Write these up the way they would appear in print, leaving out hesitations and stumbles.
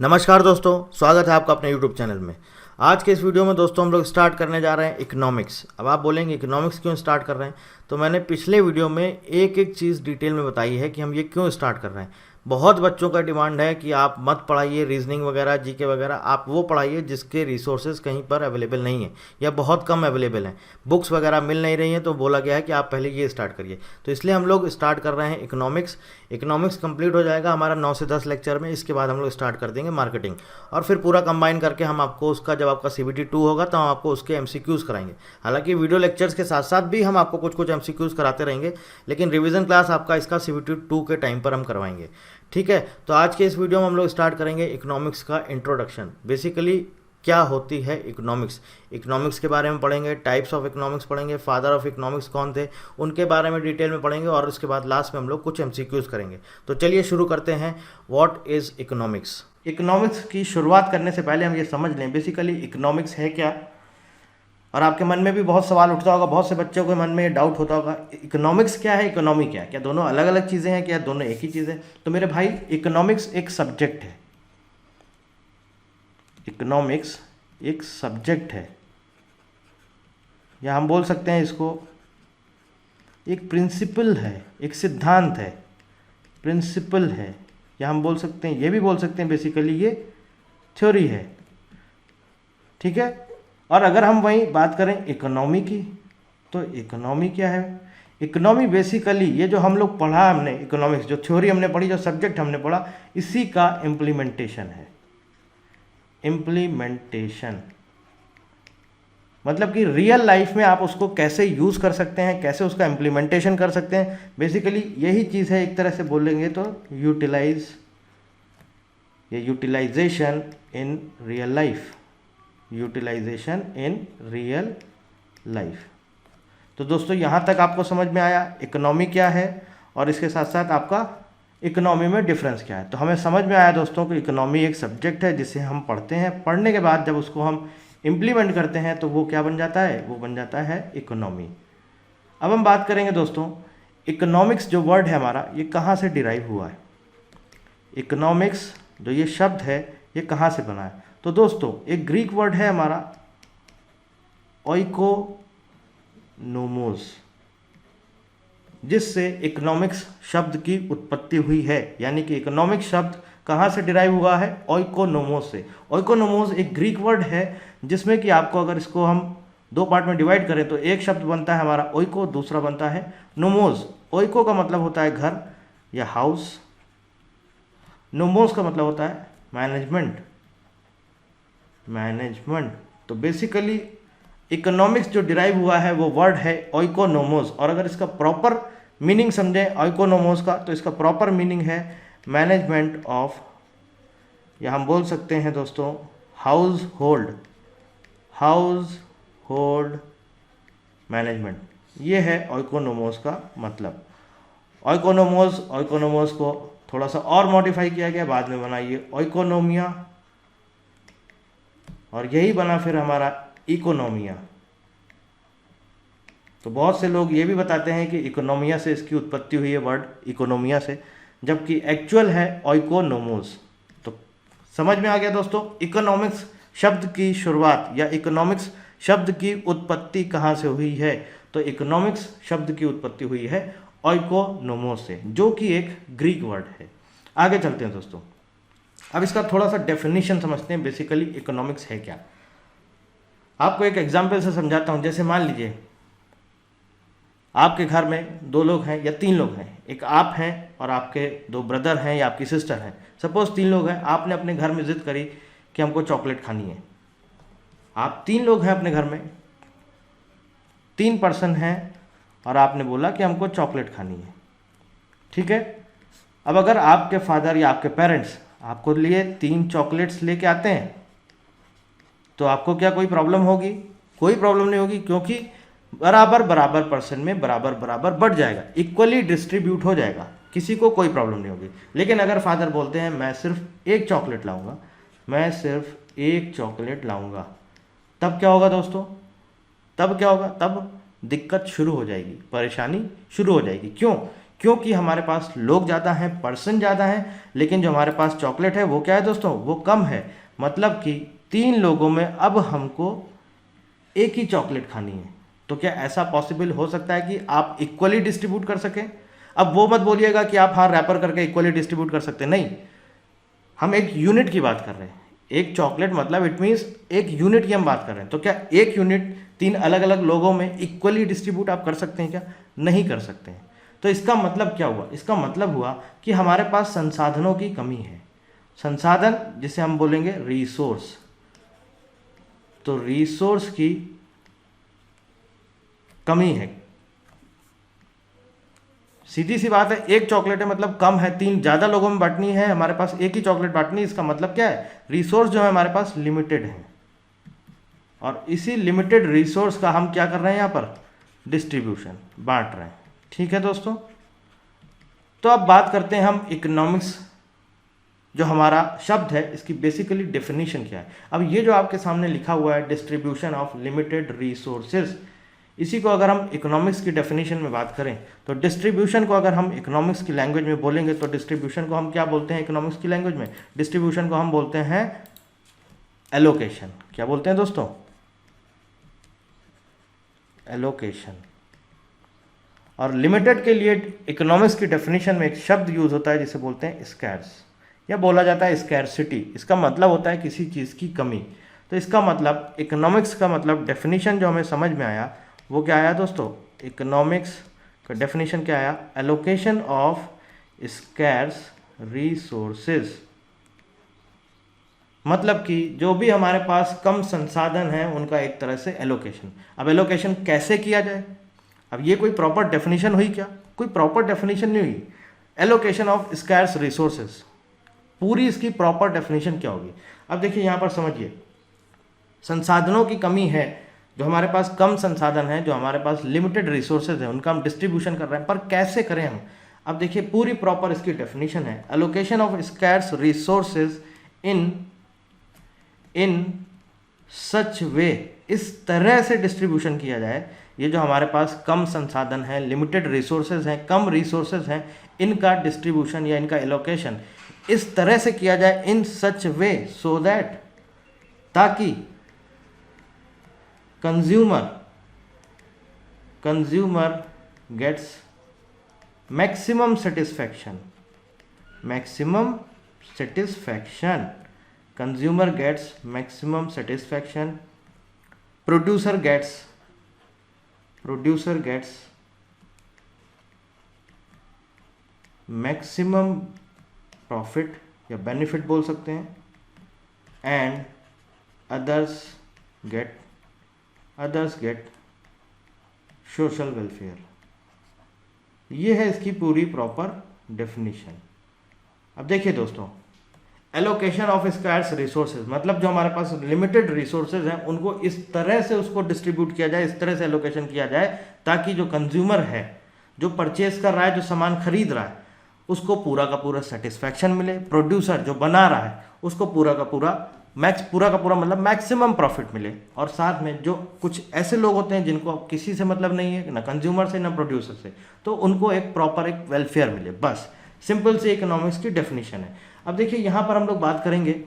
नमस्कार दोस्तों, स्वागत है आपका अपने YouTube चैनल में। आज के इस वीडियो में दोस्तों हम लोग स्टार्ट करने जा रहे हैं इकोनॉमिक्स। अब आप बोलेंगे इकोनॉमिक्स क्यों स्टार्ट कर रहे हैं, तो मैंने पिछले वीडियो में एक एक चीज़ डिटेल में बताई है कि हम ये क्यों स्टार्ट कर रहे हैं। बहुत बच्चों का डिमांड है कि आप मत पढ़ाइए रीजनिंग वगैरह, जीके वगैरह, आप वो पढ़ाइए जिसके रिसोर्सेज कहीं पर अवेलेबल नहीं है या बहुत कम अवेलेबल हैं, बुक्स वगैरह मिल नहीं रही हैं। तो बोला गया है कि आप पहले ये स्टार्ट करिए, तो इसलिए हम लोग स्टार्ट कर रहे हैं इकोनॉमिक्स। इकोनॉमिक्स कंप्लीट हो जाएगा हमारा 9 से 10 लेक्चर में। इसके बाद हम लोग स्टार्ट कर देंगे मार्केटिंग, और फिर पूरा कंबाइन करके हम आपको उसका, जब आपका CBT 2 होगा तो हम आपको उसके MCQs कराएंगे। हालांकि वीडियो लेक्चर्स के साथ साथ भी हम आपको कुछ कुछ MCQs कराते रहेंगे, लेकिन रिवीजन क्लास आपका इसका CBT 2 के टाइम पर हम करवाएंगे। ठीक है, तो आज के इस वीडियो में हम लोग स्टार्ट करेंगे इकोनॉमिक्स का इंट्रोडक्शन। बेसिकली क्या होती है इकोनॉमिक्स, इकोनॉमिक्स के बारे में पढ़ेंगे, टाइप्स ऑफ इकोनॉमिक्स पढ़ेंगे, फादर ऑफ इकोनॉमिक्स कौन थे उनके बारे में डिटेल में पढ़ेंगे, और उसके बाद लास्ट में हम लोग कुछ MCQs करेंगे। तो चलिए शुरू करते हैं। What is economics. इकोनॉमिक्स की शुरुआत करने से पहले हम ये समझ लें बेसिकली इकोनॉमिक्स है क्या। और आपके मन में भी बहुत सवाल उठता होगा, बहुत से बच्चों के मन में ये डाउट होता होगा, इकोनॉमिक्स क्या है, इकोनॉमी क्या है, क्या दोनों अलग अलग चीज़ें हैं, क्या दोनों एक ही चीज़ है। तो मेरे भाई, इकोनॉमिक्स एक सब्जेक्ट है, इकोनॉमिक्स एक सब्जेक्ट है, या हम बोल सकते हैं इसको एक प्रिंसिपल है, एक सिद्धांत है, प्रिंसिपल है, या हम बोल सकते हैं, ये भी बोल सकते हैं बेसिकली ये थ्योरी है। ठीक है, और अगर हम वहीं बात करें इकोनॉमी की, तो इकोनॉमी क्या है। इकोनॉमी बेसिकली ये जो हम लोग पढ़ा हमने, इकोनॉमिक्स जो थ्योरी हमने पढ़ी, जो सब्जेक्ट हमने पढ़ा, इसी का इम्प्लीमेंटेशन है। इम्प्लीमेंटेशन मतलब कि रियल लाइफ में आप उसको कैसे यूज़ कर सकते हैं, कैसे उसका इम्प्लीमेंटेशन कर सकते हैं। बेसिकली यही चीज़ है, एक तरह से बोलेंगे तो यूटिलाइज, ये utilisation in real life, utilisation in real life. तो दोस्तों यहाँ तक आपको समझ में आया इकोनॉमी क्या है, और इसके साथ साथ आपका इकोनॉमी में डिफरेंस क्या है। तो हमें समझ में आया दोस्तों कि इकोनॉमी एक सब्जेक्ट है जिसे हम पढ़ते हैं, पढ़ने के बाद जब उसको हम इम्प्लीमेंट करते हैं तो वो क्या बन जाता है, वो बन जाता है इकोनॉमी। अब हम बात करेंगे दोस्तों, इकोनॉमिक्स जो वर्ड है हमारा, ये कहाँ से डिराइव हुआ है। इकोनॉमिक्स जो ये शब्द है, ये कहाँ से बना है। तो दोस्तों एक ग्रीक वर्ड है हमारा ओइकोनोमोस, जिससे इकोनॉमिक्स शब्द की उत्पत्ति हुई है। यानी कि इकोनॉमिक्स शब्द कहाँ से डिराइव हुआ है, ओइकोनोमोस से। ओइकोनोमोस एक ग्रीक वर्ड है जिसमें कि आपको, अगर इसको हम दो पार्ट में डिवाइड करें तो एक शब्द बनता है हमारा ओइको, दूसरा बनता है नोमोस। ओइको का मतलब होता है घर या हाउस, नोमोस का मतलब होता है मैनेजमेंट, मैनेजमेंट। तो बेसिकली इकोनॉमिक्स जो डिराइव हुआ है वो वर्ड है ओइकोनोमोस, और अगर इसका प्रॉपर मीनिंग समझें ओइकोनोमोस का, तो इसका प्रॉपर मीनिंग है मैनेजमेंट ऑफ, या हम बोल सकते हैं दोस्तों house hold, house hold management. ये है ओइकोनोमोस का मतलब। ओइकोनोमोस को थोड़ा सा और मॉडिफाई किया गया, बाद में बना ये ओइकोनोमिया, और यही बना फिर हमारा इकोनोमिया। तो बहुत से लोग ये भी बताते हैं कि इकोनोमिया से इसकी उत्पत्ति हुई है, वर्ड इकोनोमिया से, जबकि एक्चुअल है ओइकोनोमोस। तो समझ में आ गया दोस्तों, इकोनॉमिक्स शब्द की शुरुआत या इकोनॉमिक्स शब्द की उत्पत्ति कहाँ से हुई है। तो इकोनॉमिक्स शब्द की उत्पत्ति हुई है ओइकोनोमोस से, जो कि एक ग्रीक वर्ड है। आगे चलते हैं दोस्तों, अब इसका थोड़ा सा डेफिनेशन समझते हैं, बेसिकली इकोनॉमिक्स है क्या। आपको एक एग्जांपल से समझाता हूं। जैसे मान लीजिए आपके घर में दो लोग हैं या तीन लोग हैं, एक आप हैं और आपके दो ब्रदर हैं या आपकी सिस्टर हैं। सपोज तीन लोग हैं, आपने अपने घर में जिद करी कि हमको चॉकलेट खानी है। आप तीन लोग हैं अपने घर में, 3 पर्सन हैं, और आपने बोला कि हमको चॉकलेट खानी है। ठीक है, अब अगर आपके फादर या आपके पेरेंट्स आपको लिए 3 चॉकलेट्स लेके आते हैं, तो आपको क्या कोई प्रॉब्लम होगी? कोई प्रॉब्लम नहीं होगी, क्योंकि बराबर बराबर पर्सन में बराबर बराबर बढ़ जाएगा, इक्वली डिस्ट्रीब्यूट हो जाएगा, किसी को कोई प्रॉब्लम नहीं होगी। लेकिन अगर फादर बोलते हैं मैं सिर्फ एक चॉकलेट लाऊंगा, मैं सिर्फ एक चॉकलेट लाऊंगा, तब क्या होगा दोस्तों? तब क्या होगा? तब दिक्कत शुरू हो जाएगी, परेशानी शुरू हो जाएगी। क्यों? क्योंकि हमारे पास लोग ज़्यादा हैं, पर्सन ज़्यादा हैं, लेकिन जो हमारे पास चॉकलेट है वो क्या है दोस्तों, वो कम है। मतलब कि 3 लोगों में अब हमको एक ही चॉकलेट खानी है। तो क्या ऐसा पॉसिबल हो सकता है कि आप इक्वली डिस्ट्रीब्यूट कर सकें? अब वो मत बोलिएगा कि आप हाँ रैपर करके इक्वली डिस्ट्रीब्यूट कर सकते, नहीं, हम एक यूनिट की बात कर रहे हैं। एक चॉकलेट मतलब इट मीन्स एक यूनिट की हम बात कर रहे हैं। तो क्या एक यूनिट 3 अलग अलग लोगों में इक्वली डिस्ट्रीब्यूट आप कर सकते हैं क्या? नहीं कर सकते हैं। तो इसका मतलब क्या हुआ? इसका मतलब हुआ कि हमारे पास संसाधनों की कमी है। संसाधन जिसे हम बोलेंगे रिसोर्स, तो रिसोर्स की कमी है। सीधी सी बात है, एक चॉकलेट है मतलब कम है, 3 ज़्यादा लोगों में बांटनी है, हमारे पास एक ही चॉकलेट बांटनी। इसका मतलब क्या है? रिसोर्स जो है हमारे पास लिमिटेड है, और इसी लिमिटेड रिसोर्स का हम क्या कर रहे हैं यहाँ पर? डिस्ट्रीब्यूशन, बांट रहे हैं। ठीक है दोस्तों, तो अब बात करते हैं हम इकोनॉमिक्स। जो हमारा शब्द है इसकी बेसिकली डेफिनेशन क्या है? अब ये जो आपके सामने लिखा हुआ है डिस्ट्रीब्यूशन ऑफ लिमिटेड रिसोर्सेज, इसी को अगर हम इकोनॉमिक्स की डेफिनेशन में बात करें तो डिस्ट्रीब्यूशन को अगर हम इकोनॉमिक्स की लैंग्वेज में बोलेंगे तो डिस्ट्रीब्यूशन को हम क्या बोलते हैं इकोनॉमिक्स की लैंग्वेज में? डिस्ट्रीब्यूशन को हम बोलते हैं एलोकेशन। क्या बोलते हैं दोस्तों? एलोकेशन। और लिमिटेड के लिए इकोनॉमिक्स की डेफिनेशन में एक शब्द यूज होता है जिसे बोलते हैं स्कैर्स, या बोला जाता है स्कैरसिटी। इसका मतलब होता है किसी चीज़ की कमी। तो इसका मतलब इकोनॉमिक्स का मतलब डेफिनेशन जो हमें समझ में आया वो क्या आया दोस्तों? इकोनॉमिक्स का डेफिनेशन क्या आया? Allocation of scarce resources. मतलब कि जो भी हमारे पास कम संसाधन है उनका एक तरह से एलोकेशन। अब एलोकेशन कैसे किया जाए? अब ये कोई प्रॉपर डेफिनेशन हुई क्या? कोई प्रॉपर डेफिनेशन नहीं हुई। एलोकेशन ऑफ स्कैर्स रिसोर्सेज, पूरी इसकी प्रॉपर डेफिनेशन क्या होगी? अब देखिए यहाँ पर समझिए, संसाधनों की कमी है, जो हमारे पास कम संसाधन है, जो हमारे पास लिमिटेड रिसोर्सेज है, उनका हम डिस्ट्रीब्यूशन कर रहे हैं, पर कैसे करें हम? अब देखिए पूरी प्रॉपर इसकी डेफिनेशन है, allocation of scarce resources in such way, इस तरह से डिस्ट्रीब्यूशन किया जाए, ये जो हमारे पास कम संसाधन है, लिमिटेड रिसोर्सेज हैं, कम रिसोर्सेज हैं, इनका डिस्ट्रीब्यूशन या इनका एलोकेशन इस तरह से किया जाए, in such way, so that, ताकि consumer gets maximum satisfaction, consumer gets maximum satisfaction, producer gets maximum profit या बेनिफिट बोल सकते हैं, and others get social welfare. ये है इसकी पूरी प्रॉपर डेफिनेशन। अब देखिए दोस्तों, एलोकेशन ऑफ स्कैर्स रिसोर्सेज मतलब जो हमारे पास लिमिटेड रिसोर्सेज हैं उनको इस तरह से उसको डिस्ट्रीब्यूट किया जाए, इस तरह से एलोकेशन किया जाए ताकि जो कंज्यूमर है, जो परचेज कर रहा है, जो सामान खरीद रहा है, उसको पूरा का पूरा सेटिस्फैक्शन मिले, प्रोड्यूसर जो बना रहा है उसको पूरा का पूरा मतलब मैक्सिमम प्रॉफिट मिले, और साथ में जो कुछ ऐसे लोग होते हैं जिनको किसी से मतलब नहीं है, ना कंज्यूमर से ना प्रोड्यूसर से, तो उनको एक प्रॉपर एक वेलफेयर मिले। बस सिंपल सी इकोनॉमिक्स की डेफिनेशन है। अब देखिए यहाँ पर हम लोग बात करेंगे,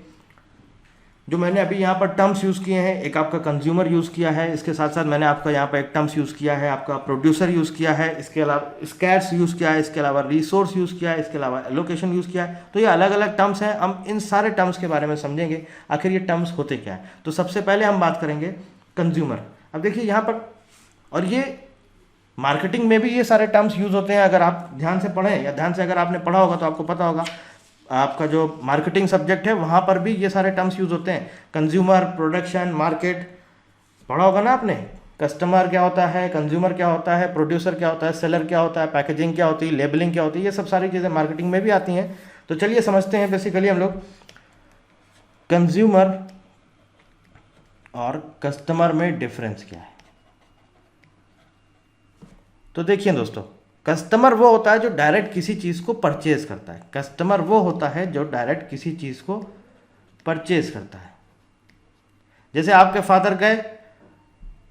जो मैंने अभी यहाँ पर टर्म्स यूज़ किए हैं, एक आपका कंज्यूमर यूज़ किया है, इसके साथ साथ मैंने आपका यहाँ पर एक टर्म्स यूज़ किया है, आपका प्रोड्यूसर यूज़ किया है, इसके अलावा स्कैर्स यूज़ किया है, इसके अलावा रिसोर्स यूज़ किया है, इसके अलावा एलोकेशन यूज़ किया है। तो ये अलग अलग टर्म्स हैं, हम इन सारे टर्म्स के बारे में समझेंगे आखिर ये टर्म्स होते क्या है। तो सबसे पहले हम बात करेंगे कंज्यूमर। अब देखिए यहाँ पर, और ये मार्केटिंग में भी ये सारे टर्म्स यूज़ होते हैं, अगर आप ध्यान से पढ़ें या ध्यान से अगर आपने पढ़ा होगा तो आपको पता होगा, आपका जो मार्केटिंग सब्जेक्ट है वहाँ पर भी ये सारे टर्म्स यूज़ होते हैं। कंज्यूमर, प्रोडक्शन, मार्केट पढ़ा होगा ना आपने। कस्टमर क्या होता है, कंज्यूमर क्या होता है, प्रोड्यूसर क्या होता है, सेलर क्या होता है, पैकेजिंग क्या होती है, लेबलिंग क्या होती है, ये सब सारी चीज़ें मार्केटिंग में भी आती हैं। तो चलिए समझते हैं बेसिकली हम लोग कंज्यूमर और कस्टमर में डिफरेंस क्या है। तो देखिए दोस्तों, कस्टमर वो होता है जो डायरेक्ट किसी चीज़ को परचेज करता है। कस्टमर वो होता है जो डायरेक्ट किसी चीज़ को परचेज करता है। जैसे आपके फादर गए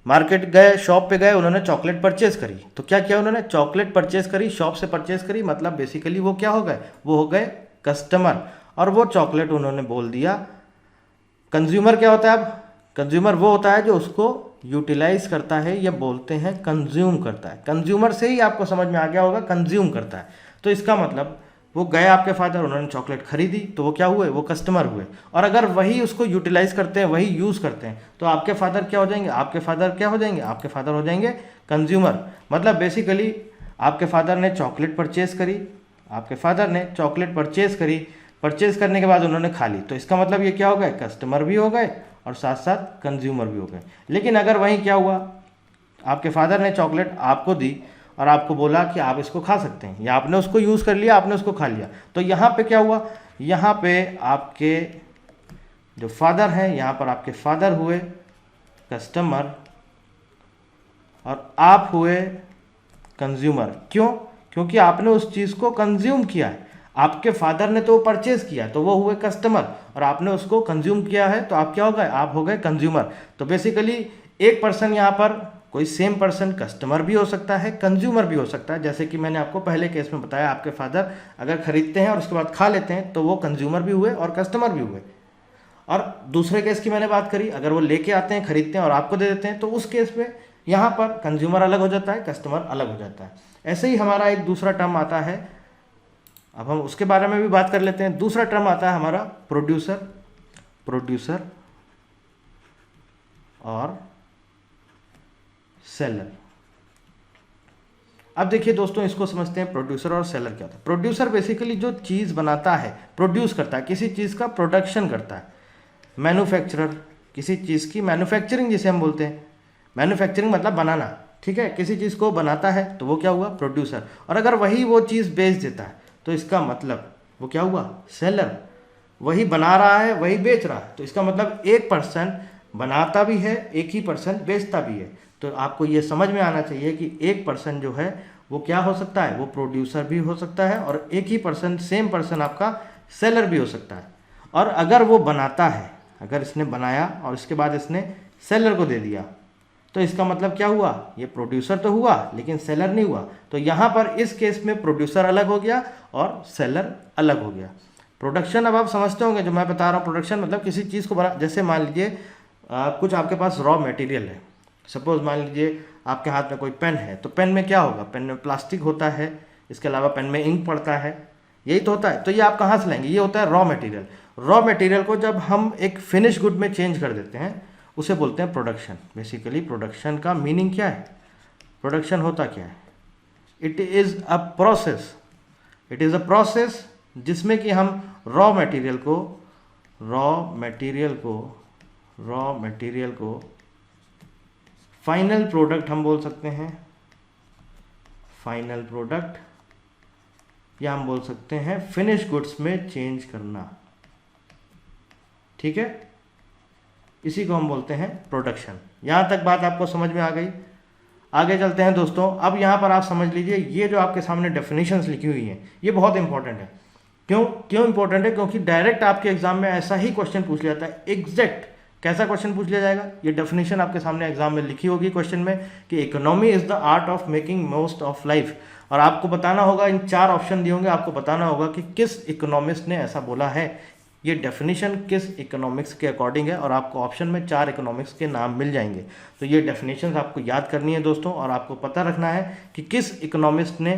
मार्केट गए, शॉप पे गए, उन्होंने चॉकलेट परचेज करी। तो क्या किया उन्होंने? चॉकलेट परचेज करी, शॉप से परचेज करी, मतलब बेसिकली वो क्या हो गए? वो हो गए कस्टमर। और वो चॉकलेट उन्होंने बोल दिया। कंज्यूमर क्या होता है? अब कंज्यूमर वो होता है जो उसको यूटिलाइज करता है, या बोलते हैं कंज्यूम करता है। कंज्यूमर से ही आपको समझ में आ गया होगा, कंज्यूम करता है। तो इसका मतलब वो गए आपके फादर, उन्होंने चॉकलेट खरीदी, तो वो क्या हुए? वो कस्टमर हुए। और अगर वही उसको यूटिलाइज करते हैं, वही यूज़ करते हैं, तो आपके फादर क्या हो जाएंगे? आपके फादर क्या हो जाएंगे? आपके फादर हो जाएंगे कंज्यूमर। मतलब बेसिकली आपके फादर ने चॉकलेट परचेज करी, आपके फादर ने चॉकलेट परचेज करी, परचेज करने के बाद उन्होंने खा ली, तो इसका मतलब ये क्या हो गए? कस्टमर भी हो गए और साथ साथ कंज्यूमर भी हो गए। लेकिन अगर वहीं क्या हुआ? आपके फादर ने चॉकलेट आपको दी और आपको बोला कि आप इसको खा सकते हैं, या आपने उसको यूज़ कर लिया, आपने उसको खा लिया, तो यहाँ पे क्या हुआ? यहाँ पे आपके जो फादर हैं, यहाँ पर आपके फादर हुए कस्टमर और आप हुए कंज्यूमर। क्यों? क्योंकि आपने उस चीज़ को कंज्यूम किया है। आपके फादर ने तो परचेज किया, तो वो हुए कस्टमर, और आपने उसको कंज्यूम किया है, तो आप क्या हो गए? आप हो गए कंज्यूमर। तो बेसिकली एक पर्सन यहाँ पर, कोई सेम पर्सन कस्टमर भी हो सकता है, कंज्यूमर भी हो सकता है। जैसे कि मैंने आपको पहले केस में बताया, आपके फादर अगर खरीदते हैं और उसके बाद खा लेते हैं, तो वो कंज्यूमर भी हुए और कस्टमर भी हुए। और दूसरे केस की मैंने बात करी, अगर वो लेके आते हैं, खरीदते हैं और आपको दे देते हैं, तो उस केस में यहाँ पर कंज्यूमर अलग हो जाता है, कस्टमर अलग हो जाता है। ऐसे ही हमारा एक दूसरा टर्म आता है, अब हम उसके बारे में भी बात कर लेते हैं। दूसरा टर्म आता है हमारा प्रोड्यूसर। प्रोड्यूसर और सेलर। अब देखिए दोस्तों, इसको समझते हैं प्रोड्यूसर और सेलर क्या होता है। प्रोड्यूसर बेसिकली जो चीज़ बनाता है, प्रोड्यूस करता है, किसी चीज़ का प्रोडक्शन करता है। मैन्युफैक्चरर, किसी चीज़ की मैन्युफैक्चरिंग जिसे हम बोलते हैं, मैन्युफैक्चरिंग मतलब बनाना, ठीक है, किसी चीज़ को बनाता है, तो वो क्या हुआ? प्रोड्यूसर। और अगर वही वो चीज़ बेच देता है, तो इसका मतलब वो क्या हुआ? सेलर। वही बना रहा है, वही बेच रहा है, तो इसका मतलब एक पर्सन बनाता भी है, एक ही पर्सन बेचता भी है। तो आपको ये समझ में आना चाहिए कि एक पर्सन जो है वो क्या हो सकता है? वो प्रोड्यूसर भी हो सकता है, और एक ही पर्सन, सेम पर्सन आपका सेलर भी हो सकता है। और अगर वो बनाता है, अगर इसने बनाया और इसके बाद इसने सेलर को दे दिया, तो इसका मतलब क्या हुआ? ये प्रोड्यूसर तो हुआ लेकिन सेलर नहीं हुआ। तो यहाँ पर इस केस में प्रोड्यूसर अलग हो गया और सेलर अलग हो गया। प्रोडक्शन अब आप समझते होंगे जो मैं बता रहा हूँ। प्रोडक्शन मतलब किसी चीज़ को बना, जैसे मान लीजिए कुछ आपके पास रॉ मटेरियल है। सपोज मान लीजिए आपके हाथ में कोई पेन है, तो पेन में क्या होगा? पेन में प्लास्टिक होता है, इसके अलावा पेन में इंक पड़ता है, यही तो होता है। तो ये आप कहाँ से लाएंगे? ये होता है रॉ मटेरियल। रॉ मटेरियल को जब हम एक फिनिश गुड में चेंज कर देते हैं, उसे बोलते हैं प्रोडक्शन। बेसिकली प्रोडक्शन का मीनिंग क्या है? प्रोडक्शन होता क्या है? It is a process. It is a process जिसमें कि हम रॉ मटेरियल को फाइनल प्रोडक्ट हम बोल सकते हैं, फाइनल प्रोडक्ट, या हम बोल सकते हैं फिनिश गुड्स में चेंज करना, ठीक है। इसी को हम बोलते हैं प्रोडक्शन। यहाँ तक बात आपको समझ में आ गई? आगे चलते हैं दोस्तों। अब यहाँ पर आप समझ लीजिए, ये जो आपके सामने डेफिनेशंस लिखी हुई हैं, ये बहुत इंपॉर्टेंट है। क्यों इंपॉर्टेंट है? क्योंकि डायरेक्ट आपके एग्जाम में ऐसा ही क्वेश्चन पूछ लिया जाता है। एग्जैक्ट कैसा क्वेश्चन पूछ लिया जाएगा? ये डेफिनेशन आपके सामने एग्जाम में लिखी होगी क्वेश्चन में कि economy is the art of making most of life. और आपको बताना होगा, इन 4 ऑप्शन दिए होंगे, आपको बताना होगा कि किस इकोनॉमिस्ट ने ऐसा बोला है, ये डेफिनेशन किस इकोनॉमिक्स के अकॉर्डिंग है। और आपको ऑप्शन में 4 इकोनॉमिक्स के नाम मिल जाएंगे। तो ये डेफिनेशन आपको याद करनी है दोस्तों, और आपको पता रखना है कि किस इकोनॉमिस्ट ने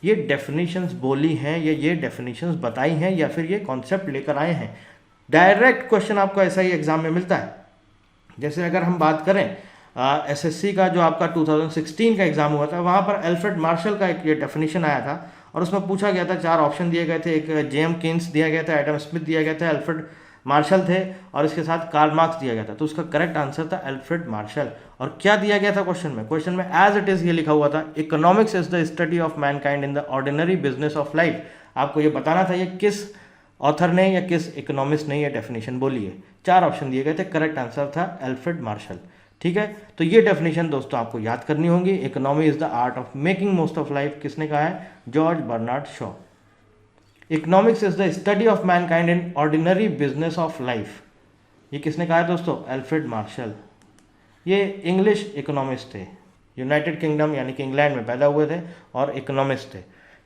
ये डेफिनेशंस बोली हैं, या ये डेफिनेशंस बताई हैं, या फिर ये कॉन्सेप्ट लेकर आए हैं। डायरेक्ट क्वेश्चन आपको ऐसा ही एग्जाम में मिलता है। जैसे अगर हम बात करें एसएससी का जो आपका 2016 का एग्जाम हुआ था, वहाँ पर अल्फ्रेड मार्शल का एक ये डेफिनेशन आया था, और उसमें पूछा गया था, 4 ऑप्शन दिए गए थे। एक जेएम केन्स दिया गया था, एडम स्मिथ दिया गया था, अल्फ्रेड मार्शल थे, और इसके साथ कार्ल मार्क्स दिया गया था। तो उसका करेक्ट आंसर था अल्फ्रेड मार्शल। और क्या दिया गया था क्वेश्चन में एज इट इज़ ये लिखा हुआ था, economics is the study of mankind in the ordinary business of life. आपको ये बताना था ये किस ऑथर ने या किस इकोनॉमिस्ट ने ये डेफिनेशन बोली है। 4 ऑप्शन दिए गए थे, करेक्ट आंसर था अल्फ्रेड मार्शल, ठीक है। तो ये डेफिनेशन दोस्तों आपको याद करनी होगी। Economy is the art of making most of life किसने कहा है? George Bernard Shaw. Economics is the study of mankind in ordinary business of life, ये किसने कहा है दोस्तों? Alfred Marshall. ये इंग्लिश इकोनॉमिस्ट थे, यूनाइटेड किंगडम यानी कि इंग्लैंड में पैदा हुए थे और इकोनॉमिस्ट थे।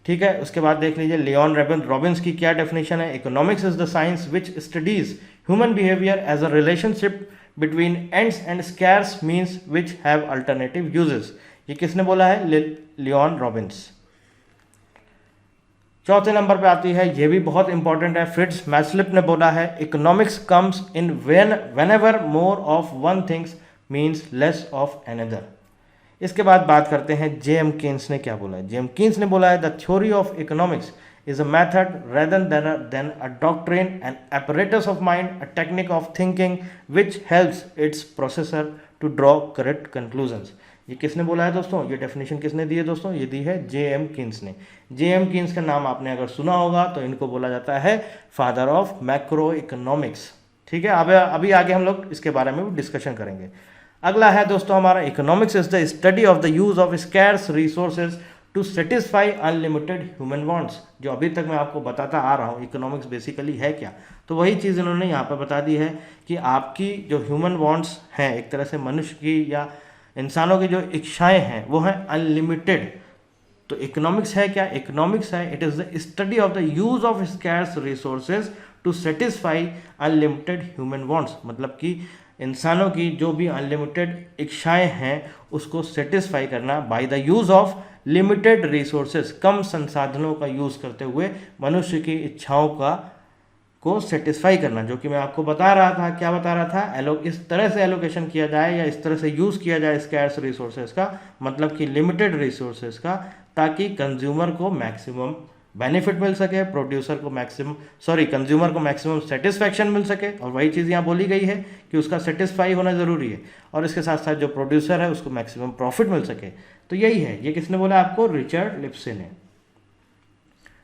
ठीक है, उसके बाद देख लीजिए लियोन रॉबिन्स की क्या डेफिनेशन है। Economics is the science which studies human behaviour as a relationship between ends and scarce means which have alternative uses. ये किसने बोला है? Leone Robins. चौथे नंबर पे आती है, ये भी बहुत इंपॉर्टेंट है, फ्रिट्ज मैस्लिप ने बोला है, economics comes in whenever more of one things means less of another. इसके बाद बात करते हैं जे.एम. कीन्स ने क्या बोला है। जे.एम. कीन्स ने बोला है, the theory of economics is a method rather than a doctrine, an apparatus of mind, a technique of thinking which helps its processor to draw correct conclusions। ये किसने बोला है दोस्तों? ये डेफिनेशन किसने दी है दोस्तों? ये दी है जे.एम. कीन्स ने। जे.एम. कीन्स का नाम आपने अगर सुना होगा तो इनको बोला जाता है फादर ऑफ मैक्रो इकोनॉमिक्स। ठीक है, अब अभी आगे हम लोग इसके बारे में भी डिस्कशन करेंगे। अगला है दोस्तों हमारा, economics is the study of the use of scarce resources to satisfy unlimited human wants. जो अभी तक मैं आपको बताता आ रहा हूँ इकोनॉमिक्स बेसिकली है क्या, तो वही चीज़ इन्होंने यहाँ पर बता दी है कि आपकी जो ह्यूमन वांट्स हैं, एक तरह से मनुष्य की या इंसानों की जो इच्छाएं हैं वो हैं अनलिमिटेड। तो इकोनॉमिक्स है क्या? इकोनॉमिक्स है, it is the study of the use of scarce resources to satisfy unlimited human wants. मतलब कि इंसानों की जो भी अनलिमिटेड इच्छाएं हैं उसको सेटिस्फाई करना by the use of limited resources, कम संसाधनों का यूज़ करते हुए मनुष्य की इच्छाओं को सेटिस्फाई करना। जो कि मैं आपको बता रहा था, क्या बता रहा था, इस तरह से एलोकेशन किया जाए या इस तरह से यूज़ किया जाए स्कैर्स रिसोर्सेज का, मतलब कि लिमिटेड रिसोर्सेज का, ताकि कंज्यूमर को मैक्सिमम बेनिफिट मिल सके, कंज्यूमर को मैक्सिमम सेटिस्फैक्शन मिल सके। और वही चीज़ यहाँ बोली गई है कि उसका सेटिस्फाई होना ज़रूरी है, और इसके साथ साथ जो प्रोड्यूसर है उसको मैक्सिमम प्रॉफिट मिल सके। तो यही है, ये किसने बोला आपको? रिचर्ड लिप्से ने।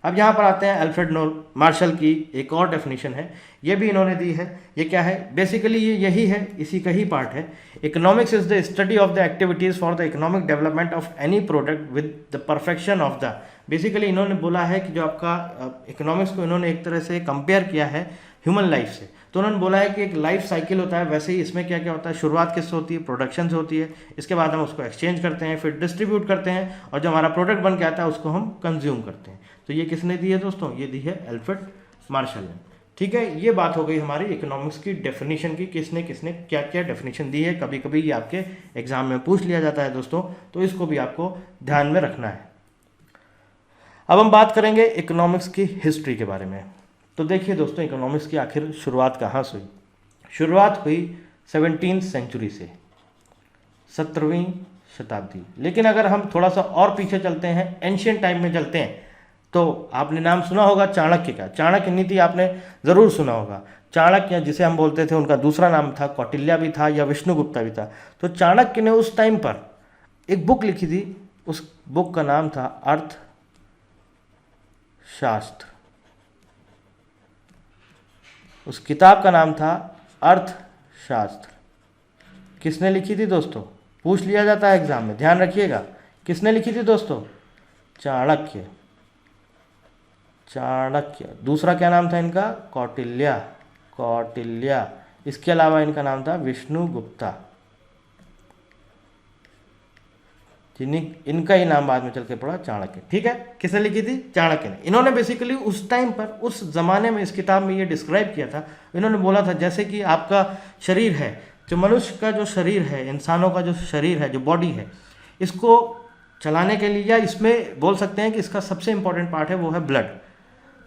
अब यहाँ पर आते हैं अल्फ्रेड मार्शल की एक और डेफिनेशन है, ये भी इन्होंने दी है। ये क्या है? बेसिकली ये यही है, इसी का ही पार्ट है। Economics is the study of the activities for the economic development of any product with the perfection of the. Basically इन्होंने बोला है कि जो आपका इकोनॉमिक्स को इन्होंने एक तरह से कंपेयर किया है ह्यूमन लाइफ से। तो उन्होंने बोला है कि एक लाइफ साइकिल होता है, वैसे ही इसमें क्या क्या होता है, शुरुआत किससे होती है? प्रोडक्शन से होती है। इसके बाद हम उसको एक्सचेंज करते हैं, फिर डिस्ट्रीब्यूट करते हैं, और जो हमारा प्रोडक्ट बन के आता है उसको हम कंज्यूम करते हैं। तो ये किसने दी है दोस्तों? ये दी है अल्फ्रेड मार्शल ने। ठीक है, ये बात हो गई हमारी इकोनॉमिक्स की डेफिनेशन की, किसने किसने क्या क्या डेफिनेशन दी है। कभी कभी ये आपके एग्जाम में पूछ लिया जाता है दोस्तों, तो इसको भी आपको ध्यान में रखना है। अब हम बात करेंगे इकोनॉमिक्स की हिस्ट्री के बारे में। तो देखिए दोस्तों, इकोनॉमिक्स की आखिर शुरुआत कहाँ से हुई? शुरुआत हुई 17वीं सेंचुरी से, 17वीं शताब्दी। लेकिन अगर हम थोड़ा सा और पीछे चलते हैं, एंशियंट टाइम में चलते हैं, तो आपने नाम सुना होगा चाणक्य का। चाणक्य नीति आपने ज़रूर सुना होगा। चाणक्य जिसे हम बोलते थे, उनका दूसरा नाम था कौटिल्य भी था या विष्णुगुप्ता भी था। तो चाणक्य ने उस टाइम पर एक बुक लिखी थी, उस बुक का नाम था अर्थशास्त्र। उस किताब का नाम था अर्थशास्त्र। किसने लिखी थी दोस्तों? पूछ लिया जाता है एग्जाम में, ध्यान रखिएगा। किसने लिखी थी दोस्तों? चाणक्य। दूसरा क्या नाम था इनका? कौटिल्य। इसके अलावा इनका नाम था विष्णुगुप्ता। इनका ही नाम बाद में चल के पड़ा चाणक्य। ठीक है, किसने लिखी थी? चाणक्य ने। इन्होंने बेसिकली उस टाइम पर, उस जमाने में, इस किताब में ये डिस्क्राइब किया था। इन्होंने बोला था जैसे कि आपका शरीर है, जो मनुष्य का जो शरीर है, इंसानों का जो शरीर है, जो बॉडी है, इसको चलाने के लिए, या इसमें बोल सकते हैं कि इसका सबसे इंपॉर्टेंट पार्ट है वो है ब्लड।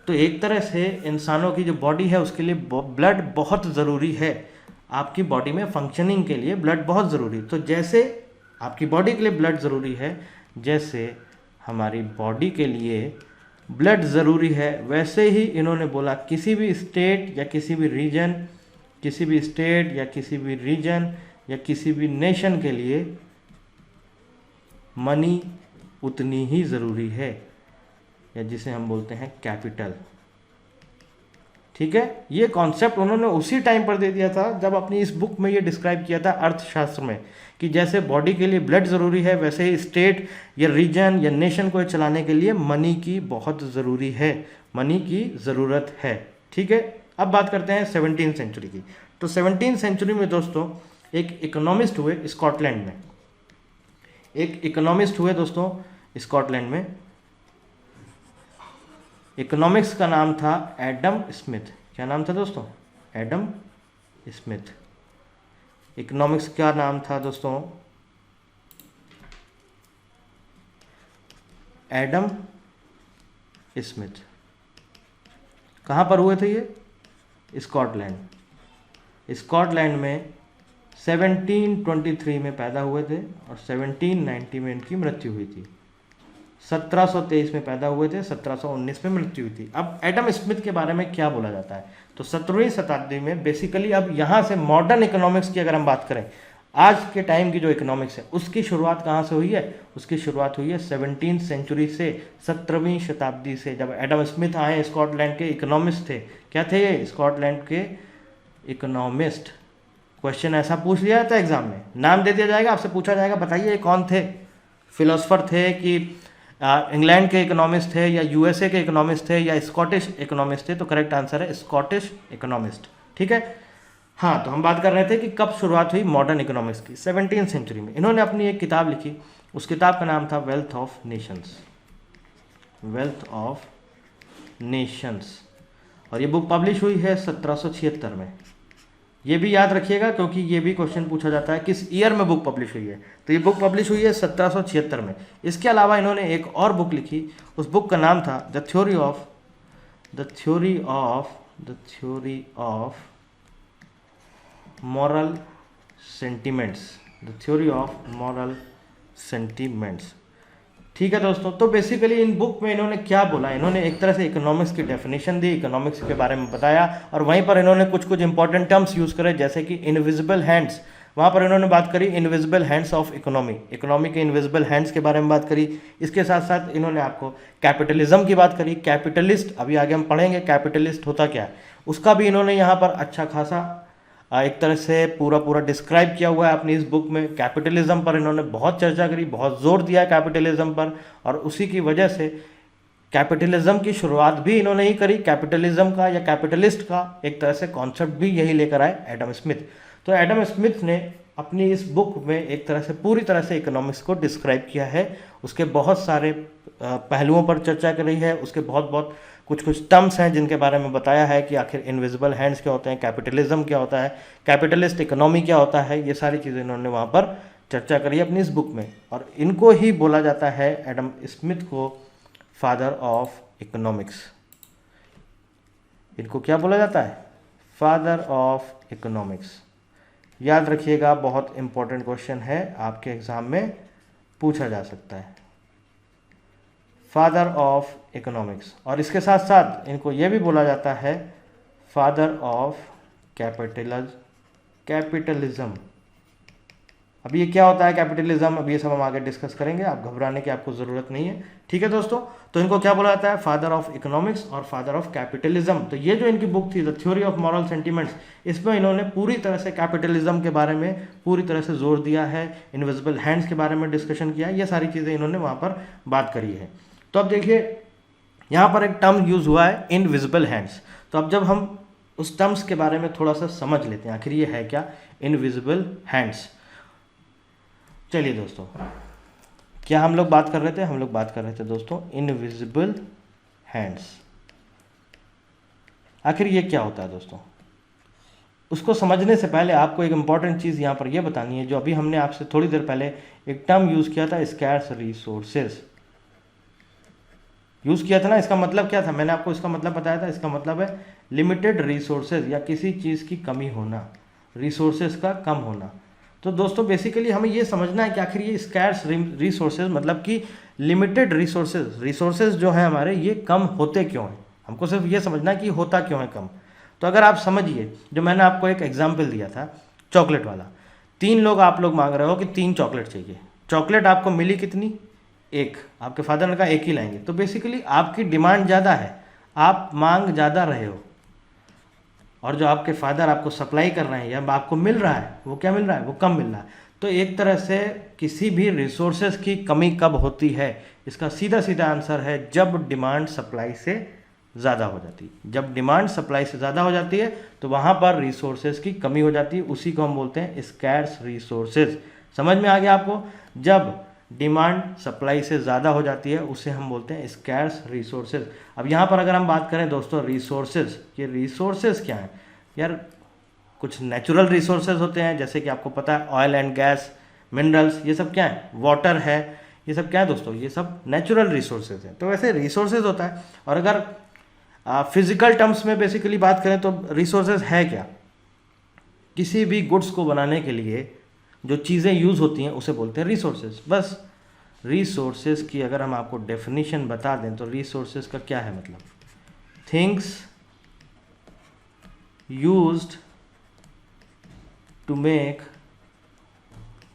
तो एक तरह से इंसानों की जो बॉडी है उसके लिए ब्लड बहुत ज़रूरी है। आपकी बॉडी में फंक्शनिंग के लिए ब्लड बहुत ज़रूरी। तो जैसे आपकी बॉडी के लिए ब्लड ज़रूरी है, जैसे हमारी बॉडी के लिए ब्लड ज़रूरी है, वैसे ही इन्होंने बोला किसी भी स्टेट या किसी भी रीजन या किसी भी नेशन के लिए मनी उतनी ही ज़रूरी है, या जिसे हम बोलते हैं कैपिटल। ठीक है, ये कॉन्सेप्ट उन्होंने उसी टाइम पर दे दिया था जब अपनी इस बुक में ये डिस्क्राइब किया था अर्थशास्त्र में, कि जैसे बॉडी के लिए ब्लड ज़रूरी है, वैसे ही स्टेट या रीजन या नेशन को चलाने के लिए मनी की बहुत ज़रूरी है, मनी की ज़रूरत है। ठीक है, अब बात करते हैं 17वीं सेंचुरी की। तो 17वीं सेंचुरी में दोस्तों एक इकोनॉमिस्ट हुए स्कॉटलैंड में, एक इकोनॉमिस्ट हुए दोस्तों स्कॉटलैंड में। इकोनॉमिक्स का नाम था एडम स्मिथ। क्या नाम था दोस्तों? Adam Smith. इकोनॉमिक्स का नाम था दोस्तों एडम स्मिथ। कहाँ पर हुए थे ये? स्कॉटलैंड में 1723 में पैदा हुए थे और 1790 में इनकी मृत्यु हुई थी। 1723 में पैदा हुए थे, 1719 में मृत्यु हुई थी। अब एडम स्मिथ के बारे में क्या बोला जाता है? तो 17वीं शताब्दी में बेसिकली, अब यहाँ से मॉडर्न इकोनॉमिक्स की अगर हम बात करें, आज के टाइम की जो इकोनॉमिक्स है उसकी शुरुआत कहाँ से हुई है? उसकी शुरुआत हुई है 17वीं सेंचुरी से, 17वीं शताब्दी से, जब एडम स्मिथ आए। स्कॉटलैंड के इकोनॉमिस्ट थे। क्या थे ये? स्कॉटलैंड के इकोनॉमिस्ट। क्वेश्चन ऐसा पूछ लिया जाता है एग्जाम में, नाम दे दिया जाएगा, आपसे पूछा जाएगा बताइए ये कौन थे? फिलोसफर थे कि इंग्लैंड के इकोनॉमिस्ट थे, या यूएसए के इकोनॉमिस्ट थे, या स्कॉटिश इकोनॉमिस्ट थे? तो करेक्ट आंसर है स्कॉटिश इकोनॉमिस्ट। ठीक है। हाँ, तो हम बात कर रहे थे कि कब शुरुआत हुई मॉडर्न इकोनॉमिक्स की। 17वीं सेंचुरी में। इन्होंने अपनी एक किताब लिखी, उस किताब का नाम था wealth of Nations. Wealth of Nations. और ये बुक पब्लिश हुई है 1776 में। ये भी याद रखिएगा क्योंकि ये भी क्वेश्चन पूछा जाता है किस ईयर में बुक पब्लिश हुई है। तो ये बुक पब्लिश हुई है 1776 में। इसके अलावा इन्होंने एक और बुक लिखी, उस बुक का नाम था the theory of moral sentiments. ठीक है दोस्तों। तो बेसिकली इन बुक में इन्होंने क्या बोला? इन्होंने एक तरह से इकोनॉमिक्स की डेफिनेशन दी, इकोनॉमिक्स के बारे में बताया, और वहीं पर इन्होंने कुछ इंपॉर्टेंट टर्म्स यूज़ करे, जैसे कि इनविजिबल हैंड्स। वहाँ पर इन्होंने बात करी इनविजिबल हैंड्स ऑफ इकोनॉमी के इनविजिबल हैंड्स के बारे में बात करी। इसके साथ साथ इन्होंने आपको कैपिटलिज्म की बात करी। कैपिटलिस्ट, अभी आगे हम पढ़ेंगे कैपिटलिस्ट होता क्या है, उसका भी इन्होंने यहाँ पर अच्छा खासा एक तरह से पूरा डिस्क्राइब किया हुआ है अपनी इस बुक में। कैपिटलिज्म पर इन्होंने बहुत चर्चा करी, बहुत जोर दिया है कैपिटलिज्म पर, और उसी की वजह से कैपिटलिज्म की शुरुआत भी इन्होंने ही करी। कैपिटलिज्म का या कैपिटलिस्ट का एक तरह से कॉन्सेप्ट भी यही लेकर आए एडम स्मिथ। तो एडम स्मिथ ने अपनी इस बुक में एक तरह से पूरी तरह से इकोनॉमिक्स को डिस्क्राइब किया है। उसके बहुत सारे पहलुओं पर चर्चा करी है, उसके बहुत कुछ टर्म्स हैं जिनके बारे में बताया है कि आखिर इनविजिबल हैंड्स क्या होते हैं, कैपिटलिज्म क्या होता है, कैपिटलिस्ट इकोनॉमी क्या होता है। ये सारी चीज़ें इन्होंने वहाँ पर चर्चा करी अपनी इस बुक में, और इनको ही बोला जाता है, एडम स्मिथ को, फादर ऑफ इकोनॉमिक्स। इनको क्या बोला जाता है? Father of economics. याद रखिएगा, बहुत इंपॉर्टेंट क्वेश्चन है, आपके एग्जाम में पूछा जा सकता है, फादर ऑफ इकोनॉमिक्स। और इसके साथ साथ इनको यह भी बोला जाता है फादर ऑफ कैपिटलिज्म। अब ये क्या होता है कैपिटलिज्म, अब ये सब हम आगे डिस्कस करेंगे, आप घबराने की आपको ज़रूरत नहीं है। ठीक है दोस्तों। तो इनको क्या बोला जाता है? फादर ऑफ इकोनॉमिक्स और फादर ऑफ कैपिटलिज्म। तो ये जो इनकी बुक थी the theory of moral sentiments, इसमें इन्होंने पूरी तरह से कैपिटलिज्म के बारे में पूरी तरह से जोर दिया है, इनविजिबल हैंड्स के बारे में डिस्कशन किया है, ये सारी चीज़ें इन्होंने वहाँ पर बात करी है। तो अब देखिए, यहाँ पर एक टर्म यूज़ हुआ है इनविजिबल हैंड्स। तो अब जब हम उस टर्म्स के बारे में थोड़ा सा समझ लेते हैं, आखिर ये है क्या इनविजिबल हैंड्स। चलिए दोस्तों, क्या हम लोग बात कर रहे थे? हम लोग बात कर रहे थे दोस्तों इनविजिबल हैंड्स। आखिर ये क्या होता है दोस्तों? उसको समझने से पहले आपको एक इंपॉर्टेंट चीज़ यहाँ पर यह बतानी है, जो अभी हमने आपसे थोड़ी देर पहले एक टर्म यूज़ किया था, स्कैर्स रिसोर्सेज यूज़ किया था ना। इसका मतलब क्या था? मैंने आपको इसका मतलब बताया था। इसका मतलब है लिमिटेड रिसोर्सेज, या किसी चीज़ की कमी होना, रिसोर्सेज का कम होना। तो दोस्तों बेसिकली हमें ये समझना है कि आखिर ये स्कैर्स रिसोर्सेज मतलब कि लिमिटेड रिसोर्सेज जो हैं हमारे, ये कम होते क्यों हैं। हमको सिर्फ ये समझना है कि होता क्यों है कम। तो अगर आप समझिए, जो मैंने आपको एक एग्जाम्पल दिया था चॉकलेट वाला, 3 लोग आप लोग मांग रहे हो कि 3 चॉकलेट चाहिए। चॉकलेट आपको मिली कितनी? 1। आपके फादर ने कहा 1 ही लाएंगे। तो बेसिकली आपकी डिमांड ज़्यादा है, आप मांग ज़्यादा रहे हो, और जो आपके फादर आपको सप्लाई कर रहे हैं या आपको मिल रहा है, वो क्या मिल रहा है? वो कम मिल रहा है। तो एक तरह से किसी भी रिसोर्सेज की कमी कब होती है, इसका सीधा आंसर है जब डिमांड सप्लाई से ज़्यादा हो जाती है। जब डिमांड सप्लाई से ज़्यादा हो जाती है तो वहाँ पर रिसोर्सेज की कमी हो जाती है, उसी को हम बोलते हैं स्कैर्स रिसोर्सेज। समझ में आ गया आपको? जब डिमांड सप्लाई से ज़्यादा हो जाती है उसे हम बोलते हैं स्कैर्स रिसोर्सेज। अब यहाँ पर अगर हम बात करें दोस्तों रिसोर्सेज, ये रिसोर्सेज क्या है यार? कुछ नेचुरल रिसोर्सेज होते हैं, जैसे कि आपको पता है ऑयल एंड गैस, मिनरल्स, ये सब क्या है? वाटर है, ये सब क्या है दोस्तों? ये सब नेचुरल रिसोर्सेज हैं। तो वैसे रिसोर्सेज होता है। और अगर फिजिकल टर्म्स में बेसिकली बात करें तो रिसोर्सेज है क्या? किसी भी गुड्स को बनाने के लिए जो चीज़ें यूज़ होती हैं उसे बोलते हैं रिसोर्सेज। बस रिसोर्सेज की अगर हम आपको डेफिनेशन बता दें तो रिसोर्सेज का क्या है मतलब? Things used to make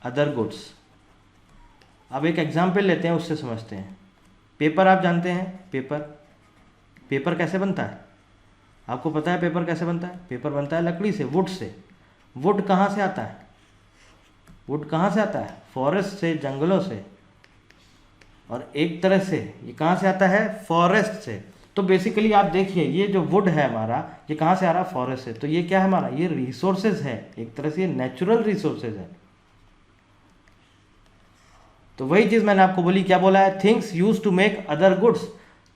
other goods. अब एक एग्जाम्पल लेते हैं, उससे समझते हैं। पेपर आप जानते हैं, पेपर कैसे बनता है? आपको पता है पेपर कैसे बनता है? पेपर बनता है लकड़ी से, वुड से। वुड कहाँ से आता है? वुड कहाँ से आता है? फॉरेस्ट से, जंगलों से। और एक तरह से ये कहाँ से आता है? फॉरेस्ट से। तो बेसिकली आप देखिए ये जो वुड है हमारा, ये कहाँ से आ रहा है? फॉरेस्ट से। तो ये क्या है हमारा? ये रिसोर्सेज है, एक तरह से ये नेचुरल रिसोर्सेज है। तो वही चीज़ मैंने आपको बोली, क्या बोला है? Things use to make other goods.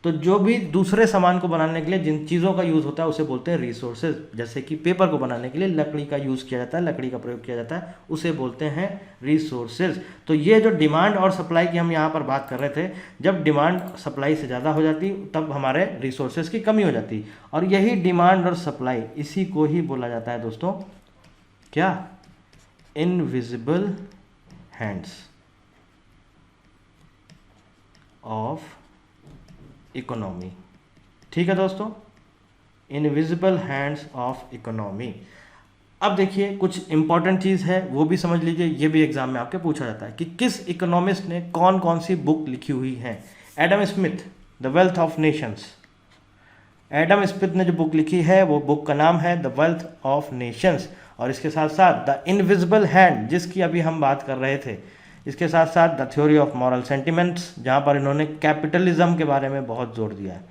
तो जो भी दूसरे सामान को बनाने के लिए जिन चीज़ों का यूज़ होता है उसे बोलते हैं रिसोर्सेज। जैसे कि पेपर को बनाने के लिए लकड़ी का यूज़ किया जाता है, लकड़ी का प्रयोग किया जाता है, उसे बोलते हैं रिसोर्सेज। तो ये जो डिमांड और सप्लाई की हम यहाँ पर बात कर रहे थे, जब डिमांड सप्लाई से ज़्यादा हो जाती तब हमारे रिसोर्सेज की कमी हो जाती। और यही डिमांड और सप्लाई, इसी को ही बोला जाता है दोस्तों क्या? Invisible hands of economy. ठीक है दोस्तों, इनविजिबल हैंड्स ऑफ इकोनॉमी। अब देखिए कुछ इंपॉर्टेंट चीज़ है वो भी समझ लीजिए, ये भी एग्जाम में आपके पूछा जाता है कि किस इकोनॉमिस्ट ने कौन कौन सी बुक लिखी हुई है। Adam Smith, the wealth of Nations. Adam Smith ने जो बुक लिखी है वो बुक का नाम है द वेल्थ ऑफ नेशंस। और इसके साथ साथ द इनविजिबल हैंड, जिसकी अभी हम बात कर रहे थे, इसके साथ साथ the theory of moral sentiments, जहाँ पर इन्होंने कैपिटलिज्म के बारे में बहुत जोर दिया है,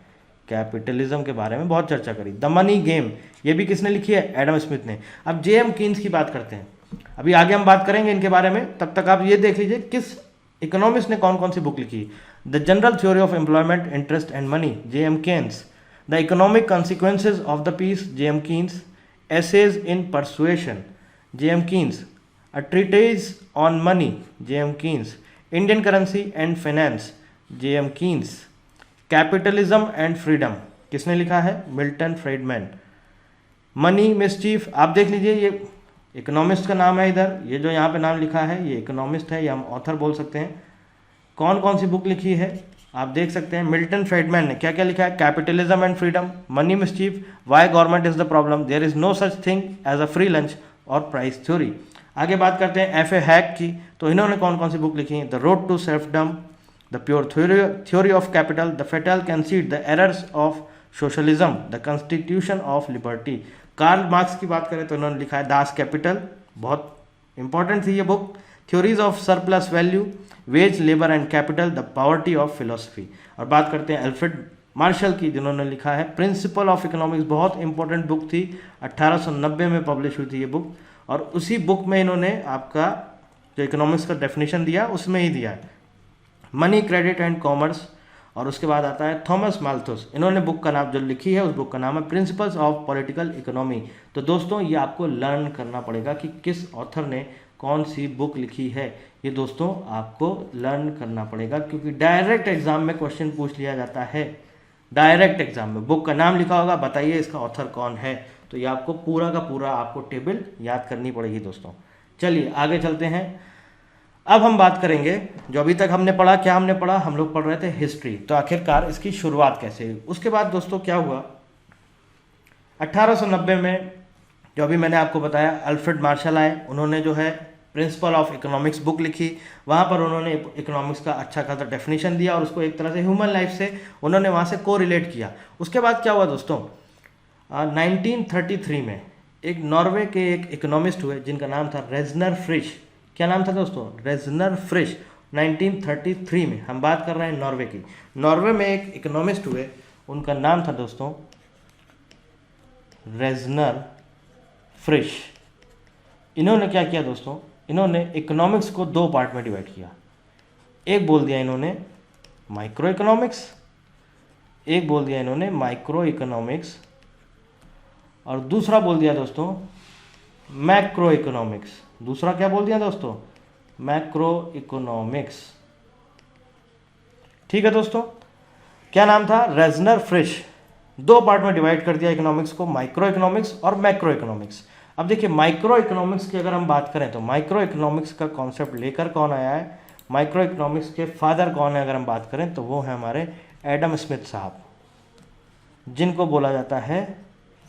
कैपिटलिज्म के बारे में बहुत चर्चा करी। द मनी गेम, ये भी किसने लिखी है? एडम स्मिथ ने। अब जेएम कीन्स की बात करते हैं, अभी आगे हम बात करेंगे इनके बारे में, तब तक आप ये देख लीजिए किस इकोनॉमिस्ट ने कौन कौन सी बुक लिखी। The general theory of employment, interest and money, JM Keynes. The economic consequences of the peace, JM Keynes. Essays in persuasion, JM Keynes. A treatise on money, J.M. Keynes. Indian currency and finance, J.M. Keynes. Capitalism and freedom, किसने लिखा है? Milton Friedman. Money mischief, आप देख लीजिए ये economist का नाम है इधर, ये जो यहाँ पे नाम लिखा है ये इकोनॉमिस्ट है, या हम ऑथर बोल सकते हैं। कौन कौन सी बुक लिखी है आप देख सकते हैं। मिल्टन फ्रीडमैन ने क्या क्या लिखा है? Capitalism and freedom, money mischief, why government is the problem, there is no such thing as a free lunch, और प्राइस थ्योरी। आगे बात करते हैं एफ ए हैक की, तो इन्होंने कौन कौन सी बुक लिखी है? The road to serfdom, the pure theory of capital, the fatal conceit, the errors of socialism, the constitution of liberty. Karl Marx की बात करें तो इन्होंने लिखा है दास कैपिटल, बहुत इंपॉर्टेंट थी ये book. Theories of surplus value, wage, labour and capital, the poverty of philosophy. और बात करते हैं एल्फ्रेड मार्शल की, जिन्होंने लिखा है प्रिंसिपल ऑफ इकोनॉमिक्स, बहुत इंपॉर्टेंट बुक थी, 1890 में पब्लिश हुई थी ये बुक। और उसी बुक में इन्होंने आपका जो इकोनॉमिक्स का डेफिनेशन दिया उसमें ही दिया है, मनी, क्रेडिट एंड कॉमर्स। और उसके बाद आता है थॉमस माल्थस, इन्होंने बुक का नाम जो लिखी है उस बुक का नाम है प्रिंसिपल्स ऑफ पॉलिटिकल इकोनॉमी। तो दोस्तों ये आपको लर्न करना पड़ेगा कि किस ऑथर ने कौन सी बुक लिखी है, ये दोस्तों आपको लर्न करना पड़ेगा, क्योंकि डायरेक्ट एग्जाम में क्वेश्चन पूछ लिया जाता है। डायरेक्ट एग्जाम में बुक का नाम लिखा होगा, बताइए इसका ऑथर कौन है, तो ये आपको पूरा का पूरा आपको टेबल याद करनी पड़ेगी दोस्तों। चलिए आगे चलते हैं। अब हम बात करेंगे जो अभी तक हमने पढ़ा, क्या हमने पढ़ा? हम लोग पढ़ रहे थे हिस्ट्री, तो आखिरकार इसकी शुरुआत कैसे हुई। उसके बाद दोस्तों क्या हुआ, 1890 में जो अभी मैंने आपको बताया अल्फ्रेड मार्शल आए, उन्होंने जो है प्रिंसिपल ऑफ इकोनॉमिक्स बुक लिखी। वहाँ पर उन्होंने इकोनॉमिक्स का अच्छा खासा डेफिनेशन दिया और उसको एक तरह से ह्यूमन लाइफ से उन्होंने वहाँ से को रिलेट किया। उसके बाद क्या हुआ दोस्तों, 1933 में एक नॉर्वे के एक इकोनॉमिस्ट हुए जिनका नाम था रेजनर फ्रिश। क्या नाम था दोस्तों? रेजनर फ्रिश। 1933 में हम बात कर रहे हैं नॉर्वे की। नॉर्वे में एक इकोनॉमिस्ट हुए उनका नाम था दोस्तों रेजनर फ्रिश। इन्होंने क्या किया दोस्तों, इन्होंने इकोनॉमिक्स को दो पार्ट में डिवाइड किया। एक बोल दिया इन्होंने माइक्रो इकोनॉमिक्स, एक बोल दिया इन्होंने माइक्रो इकोनॉमिक्स, और दूसरा बोल दिया दोस्तों मैक्रो इकोनॉमिक्स। दूसरा क्या बोल दिया दोस्तों, मैक्रो इकोनॉमिक्स। ठीक है दोस्तों, क्या नाम था, रेजनर फ्रिश। दो पार्ट में डिवाइड कर दिया इकोनॉमिक्स को, माइक्रो इकोनॉमिक्स और मैक्रो इकोनॉमिक्स। अब देखिए माइक्रो इकोनॉमिक्स की अगर हम बात करें तो माइक्रो इकोनॉमिक्स का कॉन्सेप्ट लेकर कौन आया है, माइक्रो इकोनॉमिक्स के फादर कौन है अगर हम बात करें तो वो है हमारे एडम स्मिथ साहब, जिनको बोला जाता है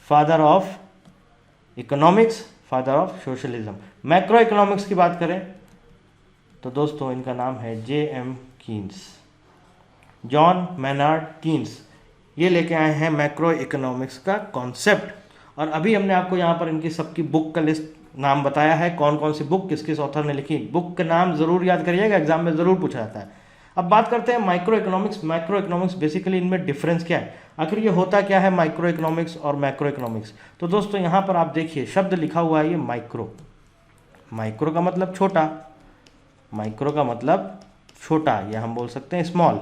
father of economics, father of socialism. Macro economics की बात करें तो दोस्तों इनका नाम है J.M. Keynes, John Maynard Keynes. ये लेके आए हैं मैक्रो इकोनॉमिक्स का कॉन्सेप्ट। और अभी हमने आपको यहाँ पर इनकी सबकी बुक का लिस्ट नाम बताया है, कौन कौन सी बुक किस किस ऑथर ने लिखी। बुक का नाम ज़रूर याद करिएगा, एग्जाम में ज़रूर पूछा जाता है। अब बात करते हैं micro economics. Micro economics basically इनमें डिफरेंस क्या है, आखिर ये होता क्या है माइक्रो इकोनॉमिक्स और मैक्रो इकोनॉमिक्स। तो दोस्तों यहाँ पर आप देखिए शब्द लिखा हुआ है ये माइक्रो। माइक्रो का मतलब छोटा, माइक्रो का मतलब छोटा, या हम बोल सकते हैं स्मॉल।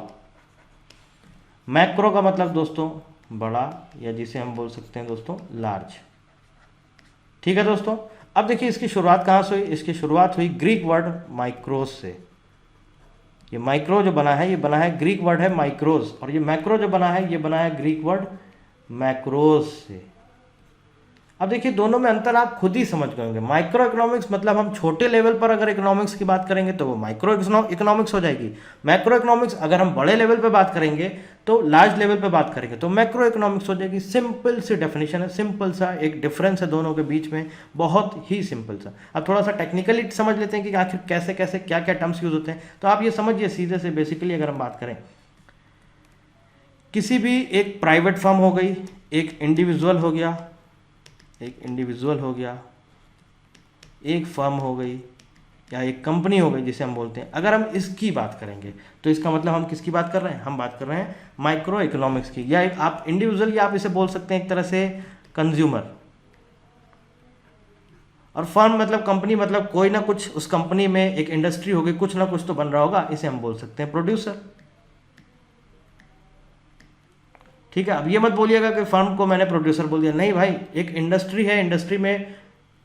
मैक्रो का मतलब दोस्तों बड़ा, या जिसे हम बोल सकते हैं दोस्तों लार्ज। ठीक है दोस्तों, अब देखिए इसकी शुरुआत कहाँ से हुई, इसकी शुरुआत हुई ग्रीक वर्ड माइक्रोस से। ये माइक्रो जो बना है ये बना है, ग्रीक वर्ड है माइक्रोस, और ये मैक्रो जो बना है ये बना है ग्रीक वर्ड मैक्रोस से। अब देखिए दोनों में अंतर आप खुद ही समझ गए होंगे। माइक्रो इकोनॉमिक्स मतलब हम छोटे लेवल पर अगर इकोनॉमिक्स की बात करेंगे तो वो माइक्रो इकोनॉमिक्स हो जाएगी। मैक्रो इकोनॉमिक्स अगर हम बड़े लेवल पे बात करेंगे तो लार्ज लेवल पे बात करेंगे तो मैक्रो इकोनॉमिक्स हो जाएगी। सिंपल सी डेफिनेशन है, सिंपल सा एक डिफरेंस है दोनों के बीच में, बहुत ही सिंपल सा। अब थोड़ा सा टेक्निकली समझ लेते हैं कि आखिर कैसे कैसे क्या क्या टर्म्स यूज होते हैं। तो आप ये समझिए सीधे से, बेसिकली अगर हम बात करें किसी भी एक प्राइवेट फर्म हो गई, एक इंडिविजुअल हो गया, एक इंडिविजुअल हो गया, एक फर्म हो गई, या एक कंपनी हो गई जिसे हम बोलते हैं। अगर हम इसकी बात करेंगे तो इसका मतलब हम किसकी बात कर रहे हैं, हम बात कर रहे हैं माइक्रो इकोनॉमिक्स की। या एक आप इंडिविजुअल, या आप इसे बोल सकते हैं एक तरह से कंज्यूमर। और फर्म मतलब कंपनी, मतलब कोई ना कुछ उस कंपनी में एक इंडस्ट्री होगी, कुछ ना कुछ तो बन रहा होगा, इसे हम बोल सकते हैं प्रोड्यूसर। ठीक है, अब ये मत बोलिएगा कि फर्म को मैंने प्रोड्यूसर बोल दिया, नहीं भाई, एक इंडस्ट्री है, इंडस्ट्री में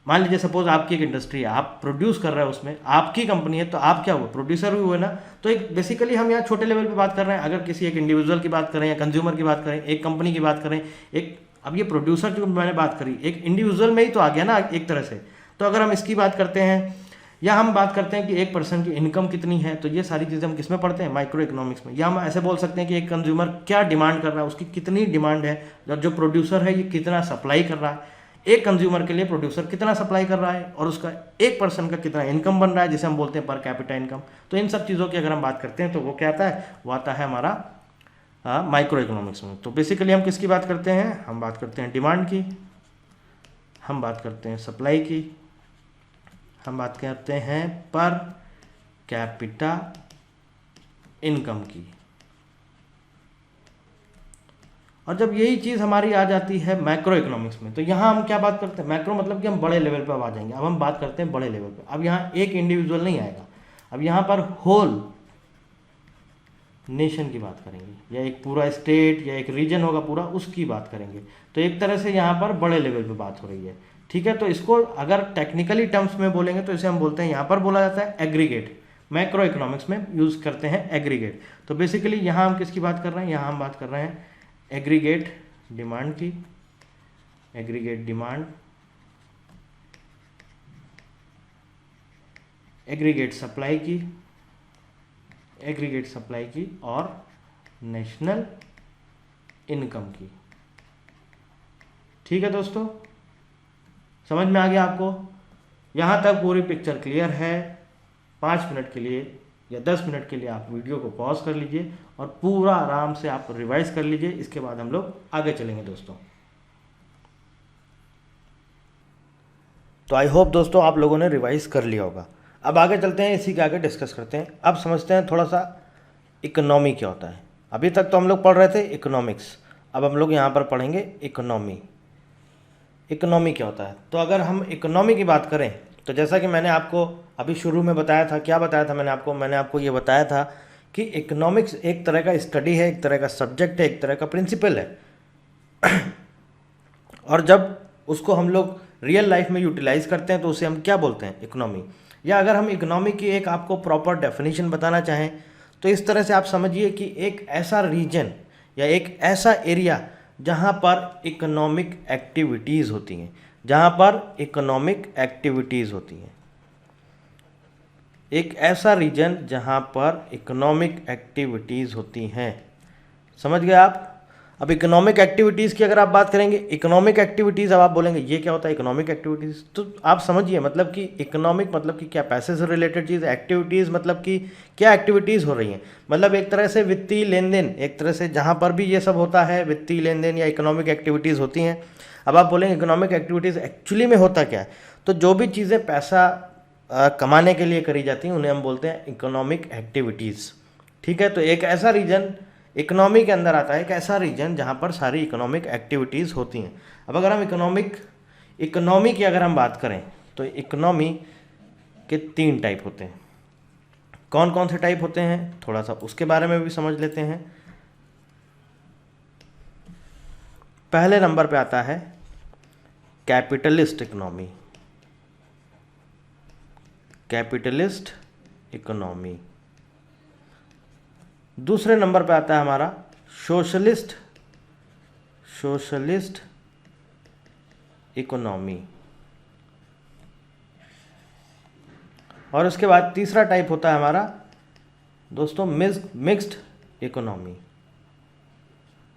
मान लीजिए सपोज आपकी एक इंडस्ट्री है, आप प्रोड्यूस कर रहे हैं, उसमें आपकी कंपनी है, तो आप क्या हुए, प्रोड्यूसर भी हुए ना। तो एक बेसिकली हम यहाँ छोटे लेवल पे बात कर रहे हैं। अगर किसी एक इंडिविजुअल की बात करें या कंज्यूमर की बात करें, एक कंपनी की बात करें, एक अब ये प्रोड्यूसर जो मैंने बात करी एक इंडिविजुअल में ही तो आ गया ना एक तरह से। तो अगर हम इसकी बात करते हैं या हम बात करते हैं कि एक पर्सन की इनकम कितनी है, तो ये सारी चीज़ें हम किस में पढ़ते हैं, माइक्रो इकोनॉमिक्स में। या हम ऐसे बोल सकते हैं कि एक कंज्यूमर क्या डिमांड कर रहा है, उसकी कितनी डिमांड है, और जो प्रोड्यूसर है ये कितना सप्लाई कर रहा है। एक कंज्यूमर के लिए प्रोड्यूसर कितना सप्लाई कर रहा है, और उसका एक पर्सन का कितना इनकम बन रहा है, जिसे हम बोलते हैं पर कैपिटा इनकम। तो इन सब चीज़ों की अगर हम बात करते हैं तो वो क्या आता है, वो आता है हमारा माइक्रो इकोनॉमिक्स में। तो बेसिकली हम किसकी बात करते हैं, हम बात करते हैं डिमांड की, हम बात करते हैं सप्लाई की, हम बात करते हैं पर कैपिटा इनकम की। और जब यही चीज़ हमारी आ जाती है मैक्रो इकोनॉमिक्स में, तो यहाँ हम क्या बात करते हैं, मैक्रो मतलब कि हम बड़े लेवल पर आ जाएंगे। अब हम बात करते हैं बड़े लेवल पर। अब यहाँ एक इंडिविजुअल नहीं आएगा, अब यहाँ पर होल नेशन की बात करेंगे, या एक पूरा स्टेट या एक रीजन होगा पूरा, उसकी बात करेंगे। तो एक तरह से यहाँ पर बड़े लेवल पे बात हो रही है। ठीक है, तो इसको अगर टेक्निकली टर्म्स में बोलेंगे तो इसे हम बोलते हैं, यहाँ पर बोला जाता है एग्रीगेट। मैक्रो इकोनॉमिक्स में यूज़ करते हैं एग्रीगेट। तो बेसिकली यहाँ हम किसकी बात कर रहे हैं, यहाँ हम बात कर रहे हैं एग्रीगेट डिमांड की, एग्रीगेट डिमांड, एग्रीगेट सप्लाई की, एग्रीगेट सप्लाई की, और नेशनल इनकम की। ठीक है दोस्तों, समझ में आ गया आपको? यहाँ तक पूरी पिक्चर क्लियर है। 5 मिनट के लिए या 10 मिनट के लिए आप वीडियो को पॉज कर लीजिए और पूरा आराम से आप रिवाइज कर लीजिए। इसके बाद हम लोग आगे चलेंगे दोस्तों। तो आई होप दोस्तों आप लोगों ने रिवाइज कर लिया होगा। अब आगे चलते हैं, इसी के आगे डिस्कस करते हैं। अब समझते हैं थोड़ा सा इकोनॉमी क्या होता है। अभी तक तो हम लोग पढ़ रहे थे इकोनॉमिक्स, अब हम लोग यहाँ पर पढ़ेंगे इकोनॉमी। इकोनॉमी क्या होता है? तो अगर हम इकोनॉमी की बात करें तो जैसा कि मैंने आपको अभी शुरू में बताया था, क्या बताया था मैंने आपको ये बताया था कि इकोनॉमिक्स एक तरह का स्टडी है, एक तरह का सब्जेक्ट है, एक तरह का प्रिंसिपल है। और जब उसको हम लोग रियल लाइफ में यूटिलाइज करते हैं तो उसे हम क्या बोलते हैं? इकोनॉमी। या अगर हम इकोनॉमी की एक आपको प्रॉपर डेफिनेशन बताना चाहें तो इस तरह से आप समझिए कि एक ऐसा रीजन या एक ऐसा एरिया जहाँ पर इकोनॉमिक एक्टिविटीज़ होती हैं, जहाँ पर इकोनॉमिक एक्टिविटीज़ होती हैं, एक ऐसा रीजन जहाँ पर इकोनॉमिक एक्टिविटीज़ होती हैं। समझ गए आप? अब इकोनॉमिक एक्टिविटीज़ की अगर आप बात करेंगे, इकोनॉमिक एक्टिविटीज़, अब आप बोलेंगे ये क्या होता है इकोनॉमिक एक्टिविटीज़, तो आप समझिए मतलब कि इकोनॉमिक मतलब कि क्या पैसे से रिलेटेड चीज़, एक्टिविटीज़ मतलब कि क्या एक्टिविटीज़ हो रही हैं, मतलब एक तरह से वित्तीय लेन देन, एक तरह से जहाँ पर भी ये सब होता है वित्तीय लेन देन या इकोनॉमिक एक्टिविटीज़ होती हैं। अब आप बोलेंगे इकोनॉमिक एक्टिविटीज़ एक्चुअली में होता क्या है, तो जो भी चीज़ें पैसा कमाने के लिए करी जाती हैं उन्हें हम बोलते हैं इकोनॉमिक एक्टिविटीज़। ठीक है, तो एक ऐसा रीजन इकोनॉमी के अंदर आता है, एक ऐसा रीजन जहाँ पर सारी इकोनॉमिक एक्टिविटीज़ होती हैं। अब अगर हम इकोनॉमी की अगर हम बात करें तो इकोनॉमी के 3 टाइप होते हैं। कौन कौन से टाइप होते हैं थोड़ा सा उसके बारे में भी समझ लेते हैं। पहले नंबर पे आता है कैपिटलिस्ट इकोनॉमी। Capitalist economy. दूसरे नंबर पे आता है हमारा सोशलिस्ट इकोनॉमी। और उसके बाद तीसरा टाइप होता है हमारा दोस्तों मिक्स्ड इकोनॉमी।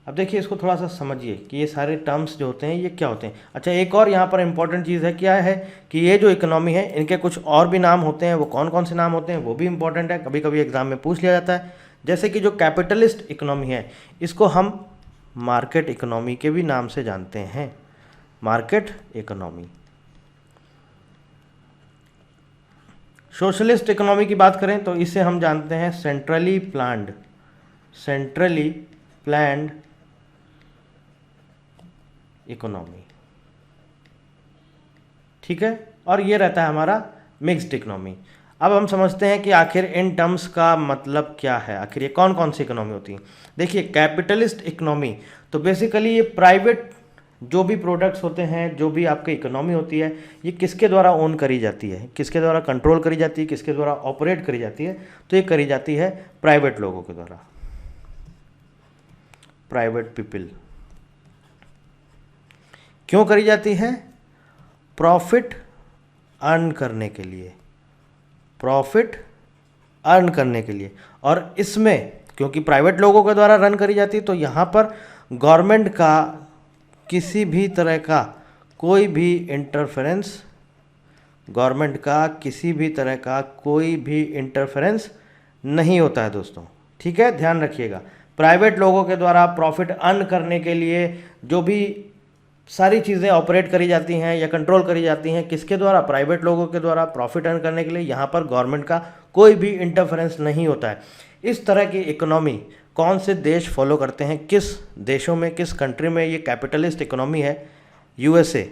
अब देखिए इसको थोड़ा सा समझिए कि ये सारे टर्म्स जो होते हैं ये क्या होते हैं। अच्छा, एक और यहाँ पर इम्पॉर्टेंट चीज़ है, क्या है कि ये जो इकोनॉमी है इनके कुछ और भी नाम होते हैं। वो कौन कौन से नाम होते हैं वो भी इम्पॉर्टेंट है, कभी कभी एग्जाम में पूछ लिया जाता है। जैसे कि जो कैपिटलिस्ट इकोनॉमी है इसको हम मार्केट इकोनॉमी के भी नाम से जानते हैं, मार्केट इकोनॉमी। सोशलिस्ट इकोनॉमी की बात करें तो इसे हम जानते हैं सेंट्रली प्लान्ड इकोनॉमी। ठीक है, और ये रहता है हमारा मिक्स्ड इकोनॉमी। अब हम समझते हैं कि आखिर इन टर्म्स का मतलब क्या है, आखिर ये कौन कौन सी इकोनॉमी होती है। देखिए कैपिटलिस्ट इकोनॉमी तो बेसिकली ये प्राइवेट जो भी प्रोडक्ट्स होते हैं, जो भी आपकी इकोनॉमी होती है, ये किसके द्वारा ओन करी जाती है, किसके द्वारा कंट्रोल करी जाती है, किसके द्वारा ऑपरेट करी जाती है, तो ये करी जाती है प्राइवेट लोगों के द्वारा, प्राइवेट पीपल। क्यों करी जाती है? प्रॉफिट अर्न करने के लिए, प्रॉफिट अर्न करने के लिए। और इसमें क्योंकि प्राइवेट लोगों के द्वारा रन करी जाती है तो यहाँ पर गवर्नमेंट का किसी भी तरह का कोई भी इंटरफेरेंस, गवर्नमेंट का किसी भी तरह का कोई भी इंटरफेरेंस नहीं होता है दोस्तों। ठीक है, ध्यान रखिएगा। प्राइवेट लोगों के द्वारा प्रॉफिट अर्न करने के लिए जो भी सारी चीज़ें ऑपरेट करी जाती हैं या कंट्रोल करी जाती हैं, किसके द्वारा? प्राइवेट लोगों के द्वारा प्रॉफिट अर्न करने के लिए। यहाँ पर गवर्नमेंट का कोई भी इंटरफेरेंस नहीं होता है। इस तरह की इकोनॉमी कौन से देश फॉलो करते हैं, किस देशों में, किस कंट्री में ये कैपिटलिस्ट इकोनॉमी है? USA,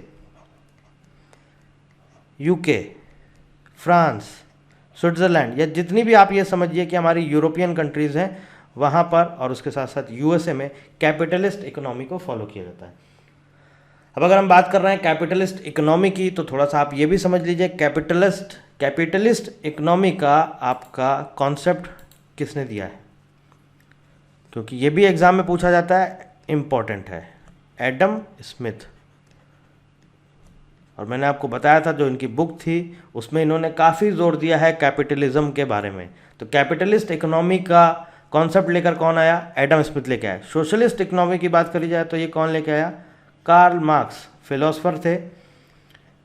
UK, फ्रांस, स्विट्ज़रलैंड, या जितनी भी आप ये समझिए कि हमारी यूरोपियन कंट्रीज़ हैं वहाँ पर, और उसके साथ साथ USA में कैपिटलिस्ट इकोनॉमी को फॉलो किया जाता है। अब अगर हम बात कर रहे हैं कैपिटलिस्ट इकोनॉमी की तो थोड़ा सा आप ये भी समझ लीजिए कैपिटलिस्ट इकोनॉमी का आपका कॉन्सेप्ट किसने दिया है, क्योंकि ये भी एग्जाम में पूछा जाता है, इम्पॉर्टेंट है। Adam Smith. और मैंने आपको बताया था जो इनकी बुक थी उसमें इन्होंने काफ़ी जोर दिया है कैपिटलिज्म के बारे में। तो कैपिटलिस्ट इकोनॉमी का कॉन्सेप्ट लेकर कौन आया? एडम स्मिथ लेके आया। सोशलिस्ट इकोनॉमी की बात करी जाए तो ये कौन लेके आया? कार्ल मार्क्स, फिलोसफर थे,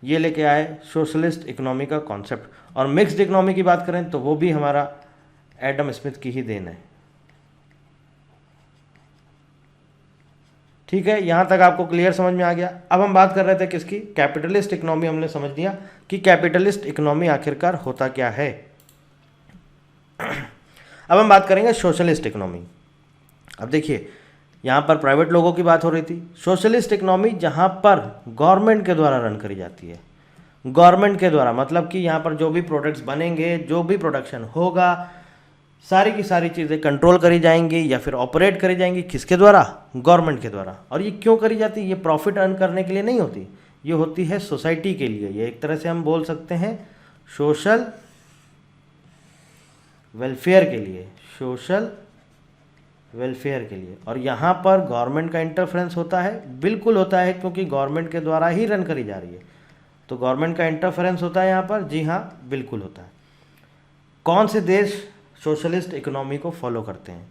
ये लेके आए सोशलिस्ट इकोनॉमी का कॉन्सेप्ट। और मिक्स्ड इकोनॉमी की बात करें तो वो भी हमारा एडम स्मिथ की ही देन है। ठीक है, यहाँ तक आपको क्लियर समझ में आ गया। अब हम बात कर रहे थे किसकी? Capitalist economy. हमने समझ लिया कि कैपिटलिस्ट इकोनॉमी आखिरकार होता क्या है। अब हम बात करेंगे सोशलिस्ट इकोनॉमी। अब देखिए यहाँ पर प्राइवेट लोगों की बात हो रही थी। सोशलिस्ट इकोनॉमी जहाँ पर गवर्नमेंट के द्वारा रन करी जाती है, गवर्नमेंट के द्वारा, मतलब कि यहाँ पर जो भी प्रोडक्ट्स बनेंगे, जो भी प्रोडक्शन होगा, सारी की सारी चीज़ें कंट्रोल करी जाएंगी या फिर ऑपरेट करी जाएंगी, किसके द्वारा? गवर्नमेंट के द्वारा। और ये क्यों करी जाती है? ये प्रॉफिट अर्न करने के लिए नहीं होती, ये होती है सोसाइटी के लिए। ये एक तरह से हम बोल सकते हैं सोशल वेलफेयर के लिए, सोशल वेलफेयर के लिए। और यहाँ पर गवर्नमेंट का इंटरफेरेंस होता है, बिल्कुल होता है, क्योंकि गवर्नमेंट के द्वारा ही रन करी जा रही है, तो गवर्नमेंट का इंटरफेरेंस होता है यहाँ पर। जी हाँ, बिल्कुल होता है। कौन से देश सोशलिस्ट इकोनॉमी को फॉलो करते हैं?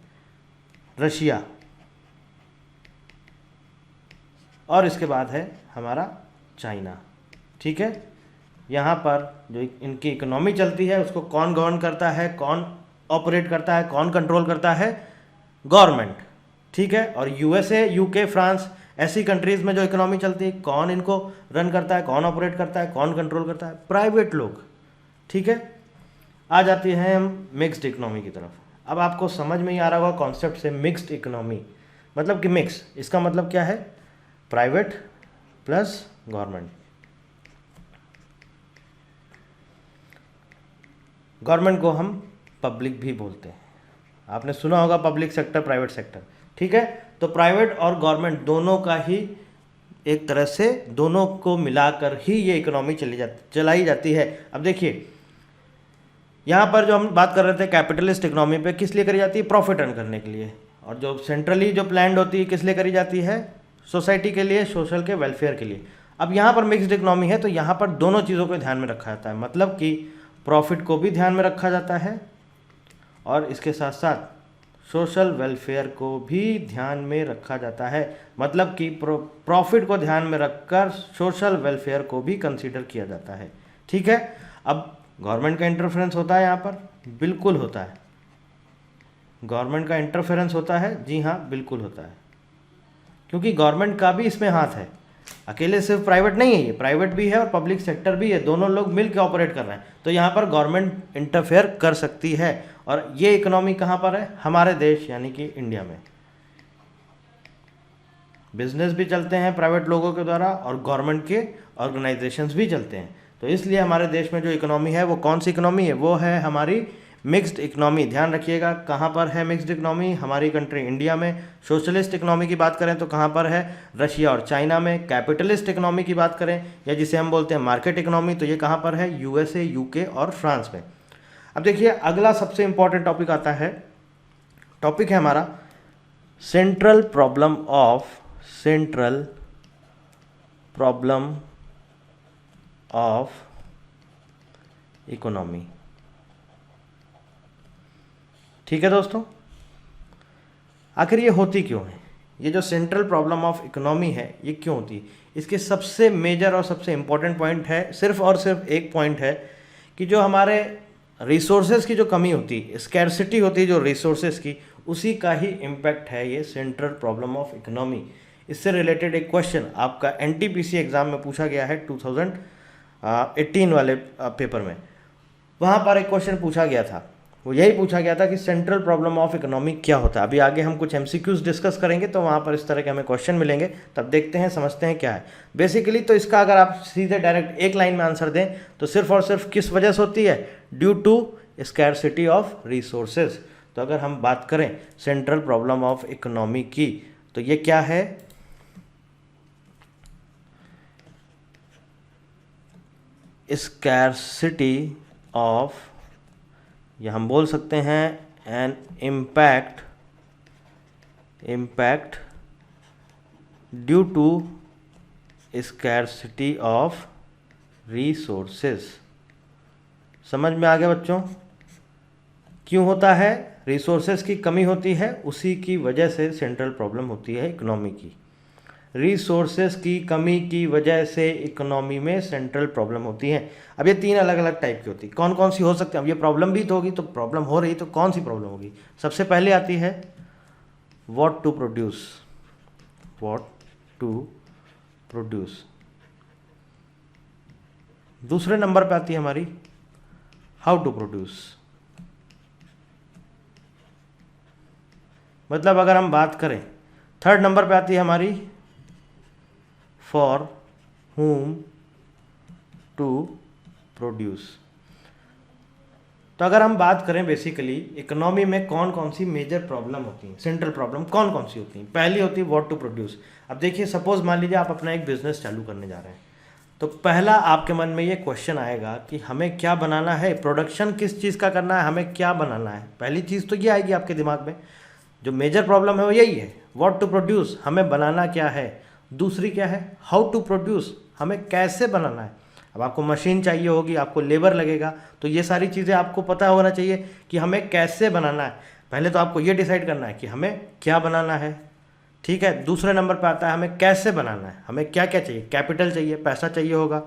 रशिया, और इसके बाद है हमारा चाइना। ठीक है, यहाँ पर जो इनकी इकोनॉमी चलती है उसको कौन गवर्न करता है, कौन ऑपरेट करता है, कौन कंट्रोल करता है? गवर्नमेंट। ठीक है, और यूएसए, यूके, फ्रांस, ऐसी कंट्रीज़ में जो इकोनॉमी चलती है, कौन इनको रन करता है, कौन ऑपरेट करता है, कौन कंट्रोल करता है? प्राइवेट लोग। ठीक है, आ जाती हैं हम मिक्स्ड इकोनॉमी की तरफ। अब आपको समझ में ही आ रहा होगा कॉन्सेप्ट से, मिक्स्ड इकोनॉमी मतलब कि मिक्स, इसका मतलब क्या है? Private plus government. गवर्नमेंट को हम पब्लिक भी बोलते हैं, आपने सुना होगा पब्लिक सेक्टर, प्राइवेट सेक्टर। ठीक है, तो प्राइवेट और गवर्नमेंट दोनों का ही एक तरह से, दोनों को मिलाकर ही ये इकोनॉमी चलाई जाती है। अब देखिए, यहाँ पर जो हम बात कर रहे थे कैपिटलिस्ट इकोनॉमी पे, किस लिए करी जाती है? प्रॉफिट अर्न करने के लिए। और जो सेंट्रली जो प्लान्ड होती है, किस लिए करी जाती है? सोसाइटी के लिए, सोशल के वेलफेयर के लिए। अब यहाँ पर मिक्स्ड इकोनॉमी है, तो यहाँ पर दोनों चीज़ों को ध्यान में रखा जाता है, मतलब कि प्रॉफिट को भी ध्यान में रखा जाता है और इसके साथ साथ सोशल वेलफेयर को भी ध्यान में रखा जाता है। मतलब कि प्रॉफिट को ध्यान में रखकर सोशल वेलफेयर को भी कंसीडर किया जाता है। ठीक है, अब गवर्नमेंट का इंटरफेरेंस होता है यहाँ पर? बिल्कुल होता है, गवर्नमेंट का इंटरफेरेंस होता है। जी हाँ, बिल्कुल होता है, क्योंकि गवर्नमेंट का भी इसमें हाथ है, अकेले सिर्फ प्राइवेट नहीं है, ये प्राइवेट भी है और पब्लिक सेक्टर भी है, दोनों लोग मिलकर ऑपरेट कर रहे हैं। तो यहाँ पर गवर्नमेंट इंटरफेयर कर सकती है। और ये इकोनॉमी कहाँ पर है? हमारे देश यानी कि इंडिया में। बिजनेस भी चलते हैं प्राइवेट लोगों के द्वारा और गवर्नमेंट के ऑर्गेनाइजेशंस भी चलते हैं। तो इसलिए हमारे देश में जो इकोनॉमी है वो कौन सी इकोनॉमी है? वो है हमारी मिक्स्ड इकोनॉमी। ध्यान रखिएगा, कहाँ पर है मिक्स्ड इकोनॉमी? हमारी कंट्री इंडिया में। सोशलिस्ट इकोनॉमी की बात करें तो कहाँ पर है? रशिया और चाइना में। कैपिटलिस्ट इकोनॉमी की बात करें या जिसे हम बोलते हैं मार्केट इकोनॉमी, तो ये कहाँ पर है? यूएसए, यूके और फ्रांस में। अब देखिए, अगला सबसे इंपॉर्टेंट टॉपिक आता है, टॉपिक है हमारा सेंट्रल प्रॉब्लम ऑफ इकोनॉमी। ठीक है दोस्तों, आखिर ये होती क्यों है? ये जो सेंट्रल प्रॉब्लम ऑफ इकोनॉमी है, ये क्यों होती है? इसके सबसे मेजर और सबसे इम्पॉर्टेंट पॉइंट है, सिर्फ और सिर्फ एक पॉइंट है, कि जो हमारे रिसोर्सेज की जो कमी होती है, स्कैर्सिटी होती है जो रिसोर्सेज की, उसी का ही इम्पैक्ट है ये सेंट्रल प्रॉब्लम ऑफ इकोनॉमी। इससे रिलेटेड एक क्वेश्चन आपका एनटीपीसी एग्जाम में पूछा गया है 2018 वाले पेपर में। वहाँ पर एक क्वेश्चन पूछा गया था, वो यही पूछा गया था कि सेंट्रल प्रॉब्लम ऑफ इकोनॉमी क्या होता है। अभी आगे हम कुछ एमसीक्यूज डिस्कस करेंगे, तो वहाँ पर इस तरह के हमें क्वेश्चन मिलेंगे, तब देखते हैं, समझते हैं क्या है बेसिकली। तो इसका अगर आप सीधे डायरेक्ट एक लाइन में आंसर दें तो सिर्फ और सिर्फ किस वजह से होती है? Due to scarcity of resources. तो अगर हम बात करें सेंट्रल प्रॉब्लम ऑफ इकोनॉमी की, तो ये क्या है? स्कैर्सिटी ऑफ, या हम बोल सकते हैं an impact due to scarcity of resources. समझ में आ गया बच्चों? क्यों होता है? रिसोर्सेज की कमी होती है, उसी की वजह से सेंट्रल प्रॉब्लम होती है इकोनॉमी की। रिसोर्सेज की कमी की वजह से इकोनॉमी में सेंट्रल प्रॉब्लम होती है। अब ये तीन अलग अलग टाइप की होती है, कौन कौन सी हो सकती है? अब ये प्रॉब्लम भी तो होगी, तो प्रॉब्लम हो रही तो कौन सी प्रॉब्लम होगी? सबसे पहले आती है व्हाट टू प्रोड्यूस। दूसरे नंबर पे आती है हमारी हाउ टू प्रोड्यूस। मतलब अगर हम बात करें थर्ड नंबर पे आती है हमारी फॉर whom टू प्रोड्यूस। तो अगर हम बात करें बेसिकली इकोनॉमी में कौन कौन सी मेजर प्रॉब्लम होती हैं, सेंट्रल प्रॉब्लम कौन कौन सी होती हैं। पहली होती है व्हाट टू प्रोड्यूस। अब देखिए सपोज मान लीजिए आप अपना एक बिजनेस चालू करने जा रहे हैं, तो पहला आपके मन में ये क्वेश्चन आएगा कि हमें क्या बनाना है, प्रोडक्शन किस चीज़ का करना है, हमें क्या बनाना है। पहली चीज़ तो ये आएगी आपके दिमाग में, जो मेजर प्रॉब्लम है वो यही है, व्हाट टू प्रोड्यूस, हमें बनाना क्या है। दूसरी क्या है, हाउ टू प्रोड्यूस, हमें कैसे बनाना है। अब आपको मशीन चाहिए होगी, आपको लेबर लगेगा, तो ये सारी चीज़ें आपको पता होना चाहिए कि हमें कैसे बनाना है। पहले तो आपको ये डिसाइड करना है कि हमें क्या बनाना है, ठीक है। दूसरे नंबर पे आता है हमें कैसे बनाना है, हमें क्या क्या चाहिए, कैपिटल चाहिए, पैसा चाहिए होगा,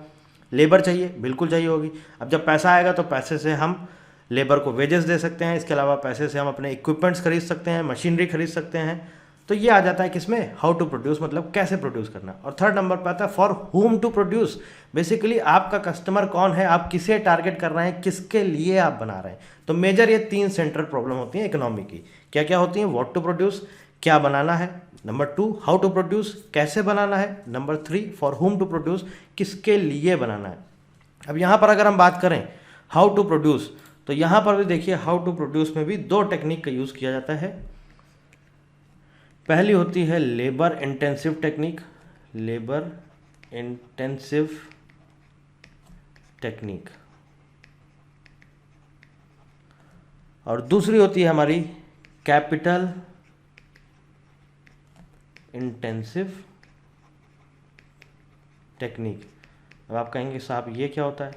लेबर चाहिए, बिल्कुल चाहिए होगी। अब जब पैसा आएगा तो पैसे से हम लेबर को वेजेस दे सकते हैं, इसके अलावा पैसे से हम अपने इक्विपमेंट्स खरीद सकते हैं, मशीनरी खरीद सकते हैं। तो ये आ जाता है किसमें, हाउ टू प्रोड्यूस, मतलब कैसे प्रोड्यूस करना। और थर्ड नंबर पर आता है for whom to produce. Basically आपका कस्टमर कौन है, आप किसे टारगेट कर रहे हैं, किसके लिए आप बना रहे हैं। तो मेजर ये 3 सेंट्रल प्रॉब्लम होती हैं इकोनॉमी की। क्या क्या होती हैं, व्हाट टू प्रोड्यूस, क्या बनाना है, नंबर 2 हाउ टू प्रोड्यूस, कैसे बनाना है, number 3 for whom to produce, किसके लिए बनाना है। अब यहाँ पर अगर हम बात करें हाउ टू प्रोड्यूस, तो यहाँ पर भी देखिए हाउ टू प्रोड्यूस में भी 2 टेक्निक का यूज़ किया जाता है। पहली होती है labour intensive technique, labour intensive technique, और दूसरी होती है हमारी कैपिटल इंटेंसिव टेक्निक। अब आप कहेंगे साहब ये क्या होता है,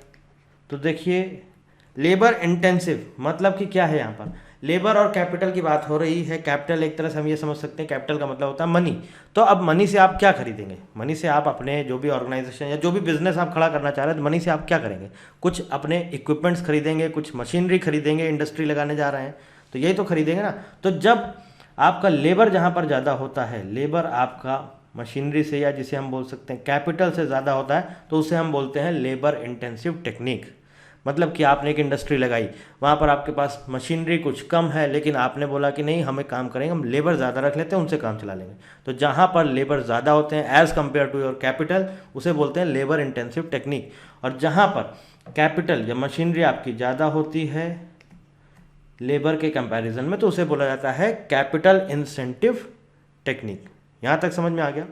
तो देखिए लेबर इंटेंसिव मतलब कि क्या है, यहाँ पर लेबर और कैपिटल की बात हो रही है। कैपिटल एक तरह से हम ये समझ सकते हैं, कैपिटल का मतलब होता है मनी। तो अब मनी से आप क्या खरीदेंगे, मनी से आप अपने जो भी ऑर्गेनाइजेशन या जो भी बिजनेस आप खड़ा करना चाह रहे हैं, तो मनी से आप क्या करेंगे, कुछ अपने इक्विपमेंट्स खरीदेंगे, कुछ मशीनरी खरीदेंगे, इंडस्ट्री लगाने जा रहे हैं तो यही तो खरीदेंगे ना। तो जब आपका लेबर जहाँ पर ज़्यादा होता है, लेबर आपका मशीनरी से या जिसे हम बोल सकते हैं कैपिटल से ज़्यादा होता है, तो उसे हम बोलते हैं लेबर इंटेंसिव टेक्निक। मतलब कि आपने एक इंडस्ट्री लगाई, वहाँ पर आपके पास मशीनरी कुछ कम है, लेकिन आपने बोला कि नहीं हमें काम करेंगे, हम लेबर ज़्यादा रख लेते हैं, उनसे काम चला लेंगे। तो जहाँ पर लेबर ज़्यादा होते हैं as compare to your capital, उसे बोलते हैं लेबर इंटेंसिव टेक्निक। और जहाँ पर कैपिटल या मशीनरी आपकी ज़्यादा होती है लेबर के कंपैरिजन में, तो उसे बोला जाता है कैपिटल इंसेंटिव टेक्निक। यहाँ तक समझ में आ गया।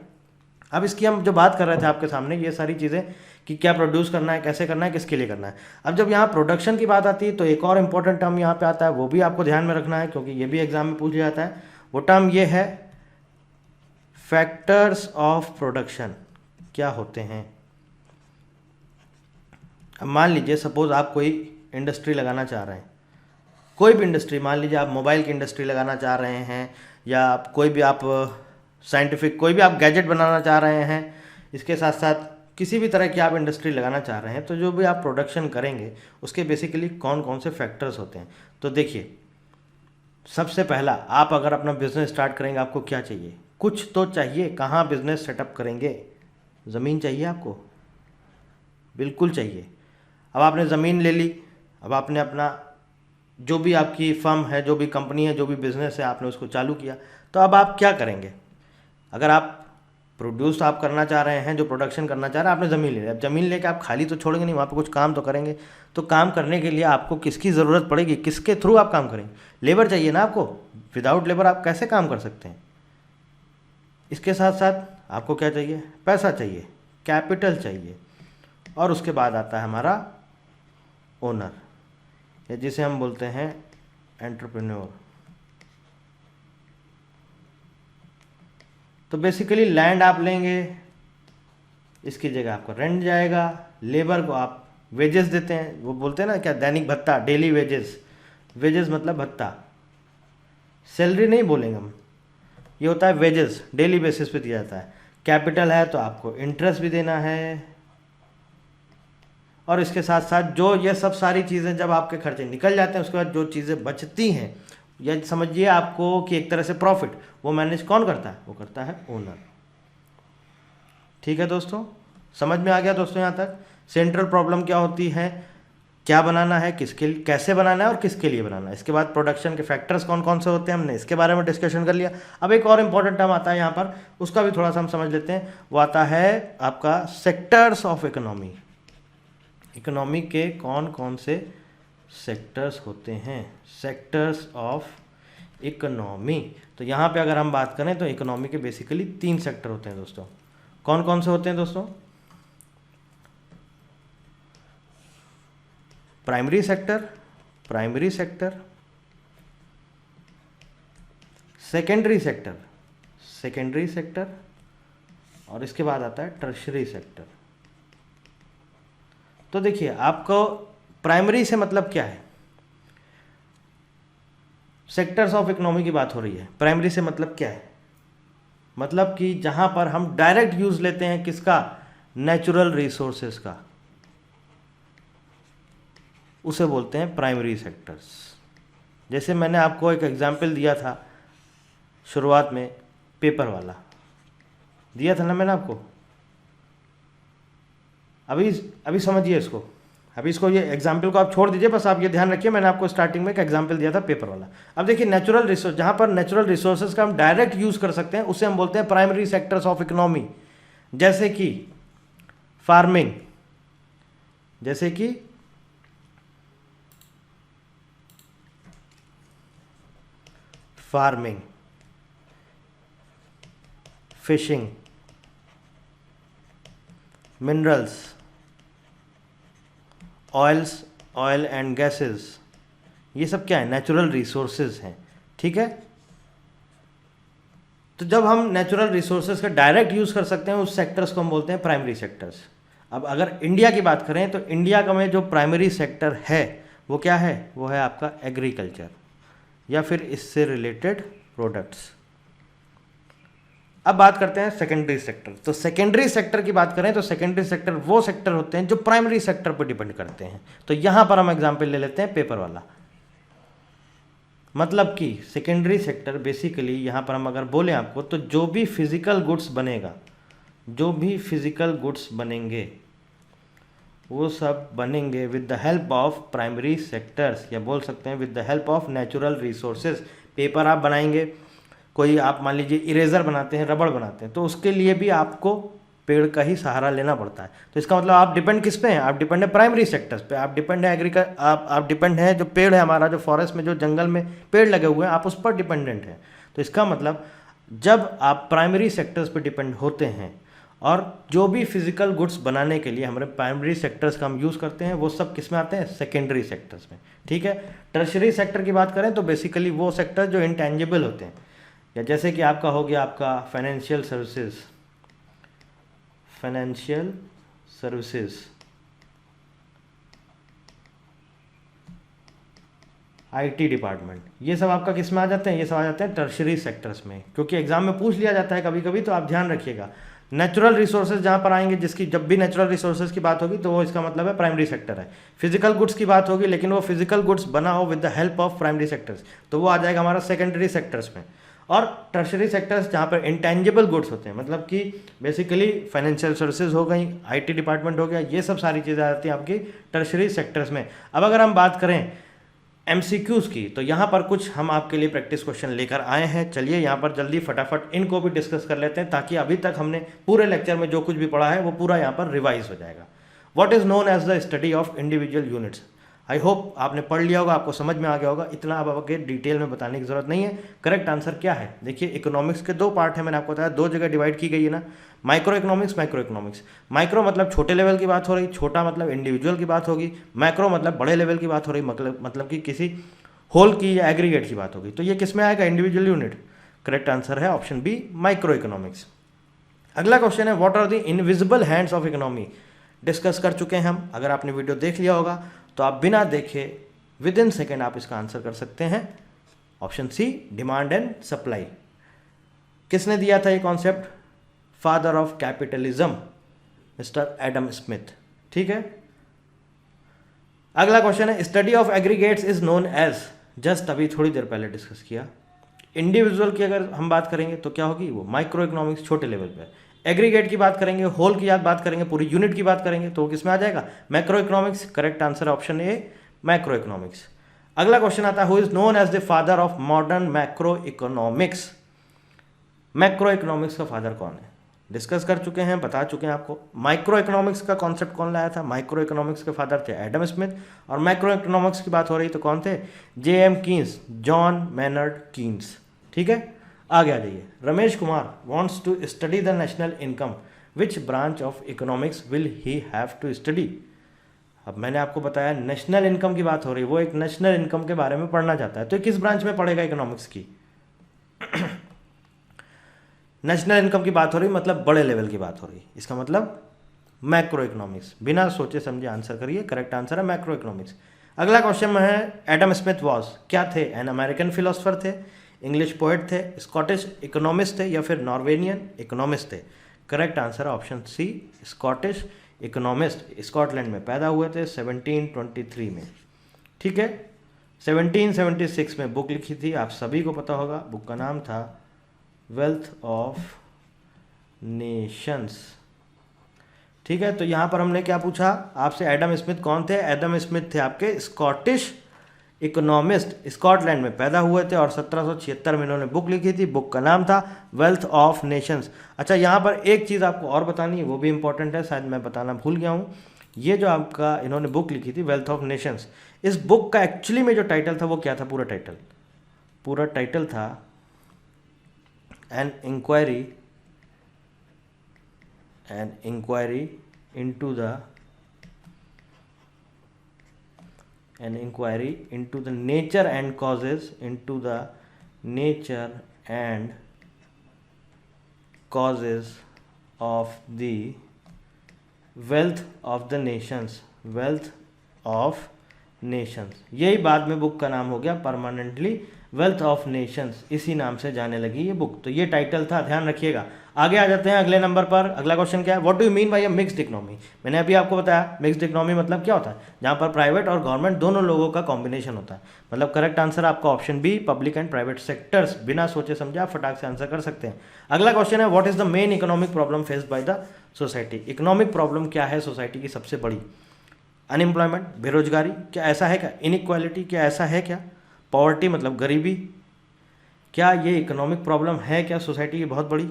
अब इसकी हम जो बात कर रहे थे आपके सामने, ये सारी चीज़ें कि क्या प्रोड्यूस करना है, कैसे करना है, किसके लिए करना है। अब जब यहाँ प्रोडक्शन की बात आती है तो एक और इम्पॉर्टेंट टर्म यहाँ पे आता है, वो भी आपको ध्यान में रखना है क्योंकि ये भी एग्जाम में पूछा जाता है। वो टर्म ये है फैक्टर्स ऑफ प्रोडक्शन। क्या होते हैं, अब मान लीजिए सपोज आप कोई इंडस्ट्री लगाना चाह रहे हैं, कोई भी इंडस्ट्री, मान लीजिए आप मोबाइल की इंडस्ट्री लगाना चाह रहे हैं, या कोई भी आप साइंटिफिक कोई भी आप गैजेट बनाना चाह रहे हैं, इसके साथ साथ किसी भी तरह की आप इंडस्ट्री लगाना चाह रहे हैं, तो जो भी आप प्रोडक्शन करेंगे उसके बेसिकली कौन कौन से फैक्टर्स होते हैं। तो देखिए सबसे पहला, आप अगर अपना बिजनेस स्टार्ट करेंगे आपको क्या चाहिए, कुछ तो चाहिए। कहाँ बिजनेस सेटअप करेंगे, ज़मीन चाहिए आपको, बिल्कुल चाहिए। अब आपने ज़मीन ले ली, अब आपने अपना जो भी आपकी फर्म है, जो भी कंपनी है, जो भी बिज़नेस है, आपने उसको चालू किया। तो अब आप क्या करेंगे, अगर आप प्रोड्यूस आप करना चाह रहे हैं, जो प्रोडक्शन करना चाह रहे हैं, आपने ज़मीन ले ली। अब ज़मीन लेके आप खाली तो छोड़ेंगे नहीं, वहाँ पे कुछ काम तो करेंगे। तो काम करने के लिए आपको किसकी ज़रूरत पड़ेगी, किसके थ्रू आप काम करेंगे, लेबर चाहिए ना आपको। विदाउट लेबर आप कैसे काम कर सकते हैं। इसके साथ साथ आपको क्या चाहिए, पैसा चाहिए, कैपिटल चाहिए, और उसके बाद आता है हमारा ओनर, या जिसे हम बोलते हैं एंटरप्रेन्योर। तो बेसिकली लैंड आप लेंगे, इसकी जगह आपको रेंट जाएगा, लेबर को आप वेजेस देते हैं, वो बोलते हैं ना क्या, दैनिक भत्ता, डेली वेजेस। वेजेस मतलब भत्ता, सैलरी नहीं बोलेंगे हम, ये होता है वेजेस, डेली बेसिस पे दिया जाता है। कैपिटल है तो आपको इंटरेस्ट भी देना है, और इसके साथ साथ जो ये सब सारी चीज़ें जब आपके खर्चे निकल जाते हैं, उसके बाद जो चीज़ें बचती हैं, या समझिए आपको कि एक तरह से प्रॉफिट, वो मैनेज कौन करता है, वो करता है ओनर। ठीक है दोस्तों, समझ में आ गया दोस्तों यहाँ तक। सेंट्रल प्रॉब्लम क्या होती है, क्या बनाना है, किसके लिए, कैसे बनाना है और किसके लिए बनाना है। इसके बाद प्रोडक्शन के फैक्टर्स कौन कौन से होते हैं, हमने इसके बारे में डिस्कशन कर लिया। अब एक और इम्पॉर्टेंट टर्म आता है यहाँ पर, उसका भी थोड़ा सा हम समझ लेते हैं। वो आता है आपका सेक्टर्स ऑफ इकोनॉमी। इकोनॉमी के कौन कौन से सेक्टर्स होते हैं, सेक्टर्स ऑफ इकोनॉमी। तो यहाँ पे अगर हम बात करें तो इकोनॉमी के बेसिकली 3 सेक्टर होते हैं दोस्तों। कौन कौन से होते हैं दोस्तों? प्राइमरी सेक्टर, सेकेंडरी सेक्टर और इसके बाद आता है टर्शरी सेक्टर। तो देखिए, आपको प्राइमरी से मतलब क्या है, सेक्टर्स ऑफ इकोनॉमी की बात हो रही है। प्राइमरी से मतलब क्या है, मतलब कि जहां पर हम डायरेक्ट यूज लेते हैं किसका, नेचुरल रिसोर्सेज का, उसे बोलते हैं प्राइमरी सेक्टर्स। जैसे मैंने आपको एक एग्जाम्पल दिया था शुरुआत में, पेपर वाला दिया था ना मैंने आपको। अभी समझिए इसको, अभी इसको, ये एग्जाम्पल को आप छोड़ दीजिए, बस आप ये ध्यान रखिए, मैंने आपको स्टार्टिंग में एक एग्जाम्पल दिया था पेपर वाला। अब देखिए, नेचुरल रिसोर्स, जहाँ पर नेचुरल रिसोर्सेज का हम डायरेक्ट यूज़ कर सकते हैं उसे हम बोलते हैं प्राइमरी सेक्टर्स ऑफ इकोनॉमी। जैसे कि farming, fishing, minerals, oil and gases, ये सब क्या है, नेचुरल रिसोर्सेज हैं। ठीक है, तो जब हम नेचुरल रिसोर्सेज का डायरेक्ट यूज़ कर सकते हैं उस सेक्टर्स को हम बोलते हैं प्राइमरी सेक्टर्स। अब अगर इंडिया की बात करें तो इंडिया का में जो प्राइमरी सेक्टर है वो क्या है, वो है आपका एग्रीकल्चर या फिर इससे रिलेटेड प्रोडक्ट्स। अब बात करते हैं सेकेंडरी सेक्टर। तो सेकेंडरी सेक्टर की बात करें तो सेकेंडरी सेक्टर वो सेक्टर होते हैं जो प्राइमरी सेक्टर पर डिपेंड करते हैं। तो यहां पर हम एग्जांपल ले लेते हैं पेपर वाला। मतलब कि सेकेंडरी सेक्टर बेसिकली यहां पर हम अगर बोले आपको, तो जो भी फिजिकल गुड्स बनेंगे वो सब बनेंगे with the help of primary sectors, या बोल सकते हैं with the help of natural resources. Paper आप बनाएंगे, कोई आप मान लीजिए इरेजर बनाते हैं, रबड़ बनाते हैं, तो उसके लिए भी आपको पेड़ का ही सहारा लेना पड़ता है। तो इसका मतलब आप डिपेंड किस पे हैं, आप डिपेंड है प्राइमरी सेक्टर्स पे, आप डिपेंड है आप डिपेंड है जो पेड़ है हमारा, जो फॉरेस्ट में जो जंगल में पेड़ लगे हुए हैं, आप उस पर डिपेंडेंट हैं। तो इसका मतलब जब आप प्राइमरी सेक्टर्स पे डिपेंड होते हैं और जो भी फिजिकल गुड्स बनाने के लिए हमारे प्राइमरी सेक्टर्स का हम यूज़ करते हैं, वो सब किस में आते हैं, सेकेंडरी सेक्टर्स में। ठीक है, टर्शरी सेक्टर की बात करें तो बेसिकली वो सेक्टर जो इंटेंजिबल होते हैं, या जैसे कि आपका हो गया आपका फाइनेंशियल सर्विसेज, IT डिपार्टमेंट, ये सब आपका किस में आ जाते हैं, ये सब आ जाते हैं टर्शरी सेक्टर्स में। क्योंकि एग्जाम में पूछ लिया जाता है कभी कभी, तो आप ध्यान रखिएगा। नेचुरल रिसोर्सेज जहाँ पर आएंगे, जिसकी जब भी नेचुरल रिसोर्सेज की बात होगी तो वो इसका मतलब है प्राइमरी सेक्टर है। फिजिकल गुड्स की बात होगी, लेकिन वो फिजिकल गुड्स बना हो with the help of primary sectors, तो वो आ जाएगा हमारा सेकेंडरी सेक्टर्स में। और टर्शरी सेक्टर्स जहाँ पर इंटेंजिबल गुड्स होते हैं, मतलब कि बेसिकली फाइनेंशियल सर्विसेज हो गई, IT डिपार्टमेंट हो गया, ये सब सारी चीज़ें आ जाती हैं आपकी टर्शरी सेक्टर्स में। अब अगर हम बात करें MCQs की, तो यहाँ पर कुछ हम आपके लिए प्रैक्टिस क्वेश्चन लेकर आए हैं। चलिए यहाँ पर जल्दी फटाफट इनको भी डिस्कस कर लेते हैं, ताकि अभी तक हमने पूरे लेक्चर में जो कुछ भी पढ़ा है वो पूरा यहाँ पर रिवाइज हो जाएगा। What is known as the study of individual units. I hope आपने पढ़ लिया होगा, आपको समझ में आ गया होगा, इतना अब आगे डिटेल में बताने की जरूरत नहीं है। करेक्ट आंसर क्या है, देखिए इकोनॉमिक्स के 2 पार्ट है, मैंने आपको बताया 2 जगह डिवाइड की गई है ना, micro economics, micro economics. Micro मतलब छोटे लेवल की बात हो रही, छोटा मतलब इंडिविजुअल की बात होगी, मैक्रो मतलब बड़े लेवल की बात हो रही, मतलब कि किसी होल की या एग्रीगेट की बात होगी। तो ये किस में आएगा, इंडिविजुअल यूनिट। करेक्ट आंसर है ऑप्शन बी, माइक्रो इकोनॉमिक्स। अगला क्वेश्चन है, what are the invisible hands of economy. Discuss कर चुके हैं हम, अगर आपने वीडियो देख लिया होगा तो आप बिना देखे विद इन सेकेंड आप इसका आंसर कर सकते हैं। Option C, demand and supply. किसने दिया था ये concept, father of capitalism, mister Adam Smith. ठीक है, अगला क्वेश्चन है, study of aggregates is known as, just अभी थोड़ी देर पहले डिस्कस किया। इंडिविजुअल की अगर हम बात करेंगे तो क्या होगी, वो माइक्रो इकोनॉमिक्स, छोटे लेवल पे। एग्रीगेट की बात करेंगे, होल की बात करेंगे, पूरी यूनिट की बात करेंगे, तो किस में आ जाएगा? Macro economics. Correct answer option A, macro economics. अगला क्वेश्चन आता है, who is known as the father of modern macro economics? Macro economics का फादर कौन है? डिस्कस कर चुके हैं, बता चुके हैं आपको। माइक्रो इकोनॉमिक्स का कॉन्सेप्ट कौन लाया था? माइक्रो इकोनॉमिक्स के फादर थे एडम स्मिथ, और मैक्रो इकोनॉमिक्स की बात हो रही तो कौन थे? JM. Keynes, John Maynard Keynes. ठीक है, आगे आ जाइए। Ramesh Kumar wants to study the national income, which branch of economics will he have to study? अब मैंने आपको बताया नेशनल इनकम की बात हो रही है, वो एक नेशनल इनकम के बारे में पढ़ना चाहता है, तो किस ब्रांच में पढ़ेगा इकोनॉमिक्स की? नेशनल इनकम की बात हो रही, मतलब बड़े लेवल की बात हो रही, इसका मतलब मैक्रो इकोनॉमिक्स। बिना सोचे समझे आंसर करिए, करेक्ट आंसर है मैक्रो इकोनॉमिक्स। अगला क्वेश्चन में है, एडम स्मिथ वॉज क्या थे? एन अमेरिकन फिलोसफर थे, इंग्लिश पोएट थे, स्कॉटिश इकोनॉमिस्ट थे, या फिर नॉर्वेनियन इकोनॉमिस्ट थे? करेक्ट आंसर है option C, Scottish economist. Scotland में पैदा हुए थे 1723 में। ठीक है, 1776 में बुक लिखी थी, आप सभी को पता होगा, बुक का नाम था वेल्थ ऑफ नेशंस। ठीक है, तो यहाँ पर हमने क्या पूछा आपसे, एडम स्मिथ कौन थे? एडम स्मिथ थे आपके स्कॉटिश इकोनॉमिस्ट, स्कॉटलैंड में पैदा हुए थे और 1776 में इन्होंने बुक लिखी थी, बुक का नाम था वेल्थ ऑफ नेशंस। अच्छा, यहाँ पर एक चीज़ आपको और बतानी है, वो भी इंपॉर्टेंट है, शायद मैं बताना भूल गया हूँ। ये जो आपका इन्होंने बुक लिखी थी वेल्थ ऑफ नेशंस, इस बुक का एक्चुअली में जो टाइटल था वो क्या था? पूरा टाइटल था an inquiry into the nature and causes of the wealth of the nations, यही बाद में बुक का नाम हो गया परमानेंटली वेल्थ ऑफ नेशंस, इसी नाम से जाने लगी ये बुक। तो ये टाइटल था, ध्यान रखिएगा। आगे आ जाते हैं अगले नंबर पर। अगला क्वेश्चन क्या है? What do you mean by a mixed economy? मैंने अभी आपको बताया मिक्स्ड इकोनॉमी मतलब क्या होता है, जहाँ पर प्राइवेट और गवर्नमेंट दोनों लोगों का कॉम्बिनेशन होता है। मतलब करेक्ट आंसर आपका option B, public and private sectors. बिना सोचे समझे आप फटाक से आंसर कर सकते हैं। अगला क्वेश्चन है, what is the main economic problem faced by the society? Economic problem क्या है सोसाइटी की सबसे बड़ी? अनएम्प्लॉयमेंट, बेरोजगारी, क्या ऐसा है क्या? इनइक्वालिटी, क्या ऐसा है क्या? पॉवर्टी मतलब गरीबी, क्या ये इकोनॉमिक प्रॉब्लम है क्या सोसाइटी की बहुत बड़ी?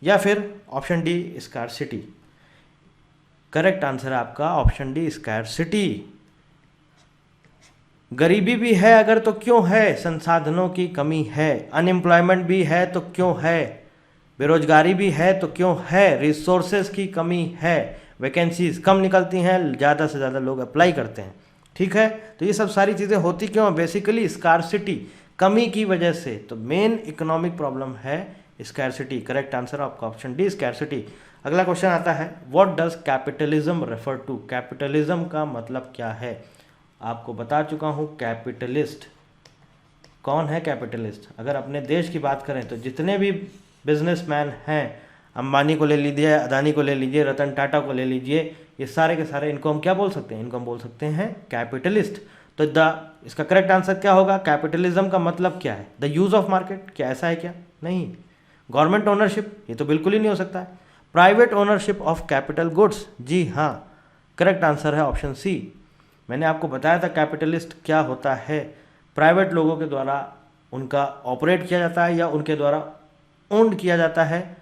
या फिर option D, scarcity. Correct answer है आपका ऑप्शन डी, स्कार्सिटी। गरीबी भी है अगर तो क्यों है? संसाधनों की कमी है। अनएम्प्लॉयमेंट भी है तो क्यों है? बेरोजगारी भी है तो क्यों है? रिसोर्सेज की कमी है, वैकेंसीज कम निकलती हैं, ज़्यादा से ज़्यादा लोग अप्लाई करते हैं। ठीक है, तो ये सब सारी चीज़ें होती क्यों? बेसिकली स्कार्सिटी, कमी की वजह से। तो मेन इकोनॉमिक प्रॉब्लम है स्कैरसिटी। करेक्ट आंसर आपका ऑप्शन डी, स्कैरसिटी। अगला क्वेश्चन आता है, what does capitalism refer to? Capitalism का मतलब क्या है? आपको बता चुका हूँ, कैपिटलिस्ट कौन है? कैपिटलिस्ट अगर अपने देश की बात करें तो जितने भी बिजनेसमैन हैं, अंबानी को ले लीजिए, अदानी को ले लीजिए, रतन टाटा को ले लीजिए, ये सारे के सारे, इनको हम क्या बोल सकते हैं? इनको हम बोल सकते हैं कैपिटलिस्ट। तो इसका करेक्ट आंसर क्या होगा? कैपिटलिज्म का मतलब क्या है? द यूज ऑफ मार्केट, क्या ऐसा है क्या? नहीं। गवर्नमेंट ओनरशिप, ये तो बिल्कुल ही नहीं हो सकता है। Private ownership of capital goods, जी हाँ, करेक्ट आंसर है ऑप्शन सी। मैंने आपको बताया था कैपिटलिस्ट क्या होता है, प्राइवेट लोगों के द्वारा उनका ऑपरेट किया जाता है या उनके द्वारा ओन्ड किया जाता है,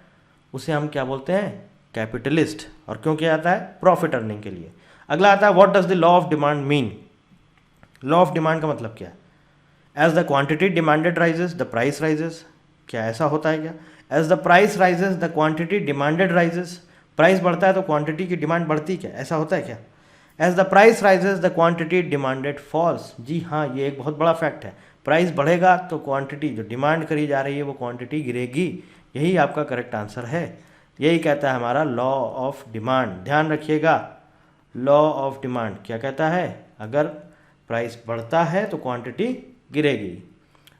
उसे हम क्या बोलते हैं? कैपिटलिस्ट। और क्यों किया जाता है? प्रॉफिट अर्निंग के लिए। अगला आता है, what does the law of demand mean? Law of demand का मतलब क्या है? As the quantity demanded rises the price rises, क्या ऐसा होता है क्या? As the price rises the quantity demanded rises, price बढ़ता है तो क्वांटिटी की डिमांड बढ़ती, क्या ऐसा होता है क्या? As the price rises the quantity demanded falls, जी हाँ, ये एक बहुत बड़ा फैक्ट है। प्राइस बढ़ेगा तो क्वांटिटी जो डिमांड करी जा रही है वो क्वांटिटी गिरेगी। यही आपका करेक्ट आंसर है। यही कहता है हमारा लॉ ऑफ डिमांड। ध्यान रखिएगा, लॉ ऑफ डिमांड क्या कहता है? अगर प्राइस बढ़ता है तो क्वांटिटी गिरेगी।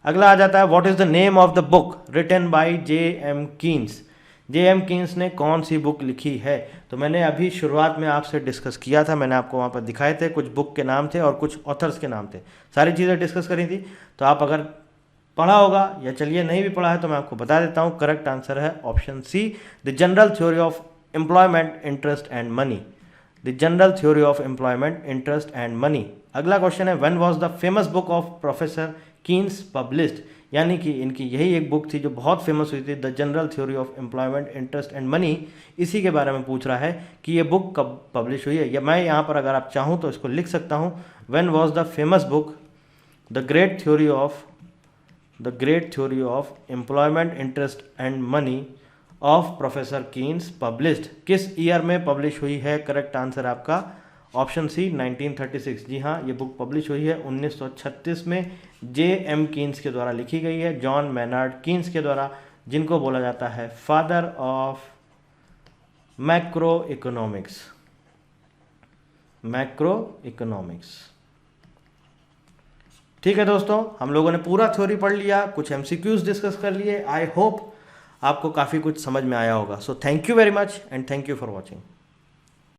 अगला आ जाता है, what is the name of the book written by JM. Keynes? JM. Keynes ने कौन सी बुक लिखी है? तो मैंने अभी शुरुआत में आपसे डिस्कस किया था, मैंने आपको वहाँ पर दिखाए थे, कुछ बुक के नाम थे और कुछ ऑथर्स के नाम थे, सारी चीज़ें डिस्कस करी थी। तो आप अगर पढ़ा होगा, या चलिए नहीं भी पढ़ा है तो मैं आपको बता देता हूँ। करेक्ट आंसर है option C, the general theory of employment, interest and money. The general theory of employment, interest and money. अगला क्वेश्चन है, when was the famous book of professor Keynes published, यानी कि इनकी यही एक बुक थी जो बहुत फेमस हुई थी, the general theory of employment, interest and money. इसी के बारे में पूछ रहा है कि ये बुक कब पब्लिश हुई है, या मैं यहाँ पर अगर आप चाहूँ तो इसको लिख सकता हूँ, when was the famous book the great theory of employment, interest and money of professor Keynes published, किस ईयर में पब्लिश हुई है। करेक्ट आंसर आपका ऑप्शन सी, 1936। जी हाँ, ये बुक पब्लिश हुई है 1936 में, J.M. कीन्स के द्वारा लिखी गई है, जॉन मैनार्ड कीन्स के द्वारा, जिनको बोला जाता है फादर ऑफ मैक्रो इकोनॉमिक्स। ठीक है दोस्तों, हम लोगों ने पूरा थ्योरी पढ़ लिया, कुछ MCQs डिस्कस कर लिए। आई होप आपको काफ़ी कुछ समझ में आया होगा। So thank you very much and thank you for watching.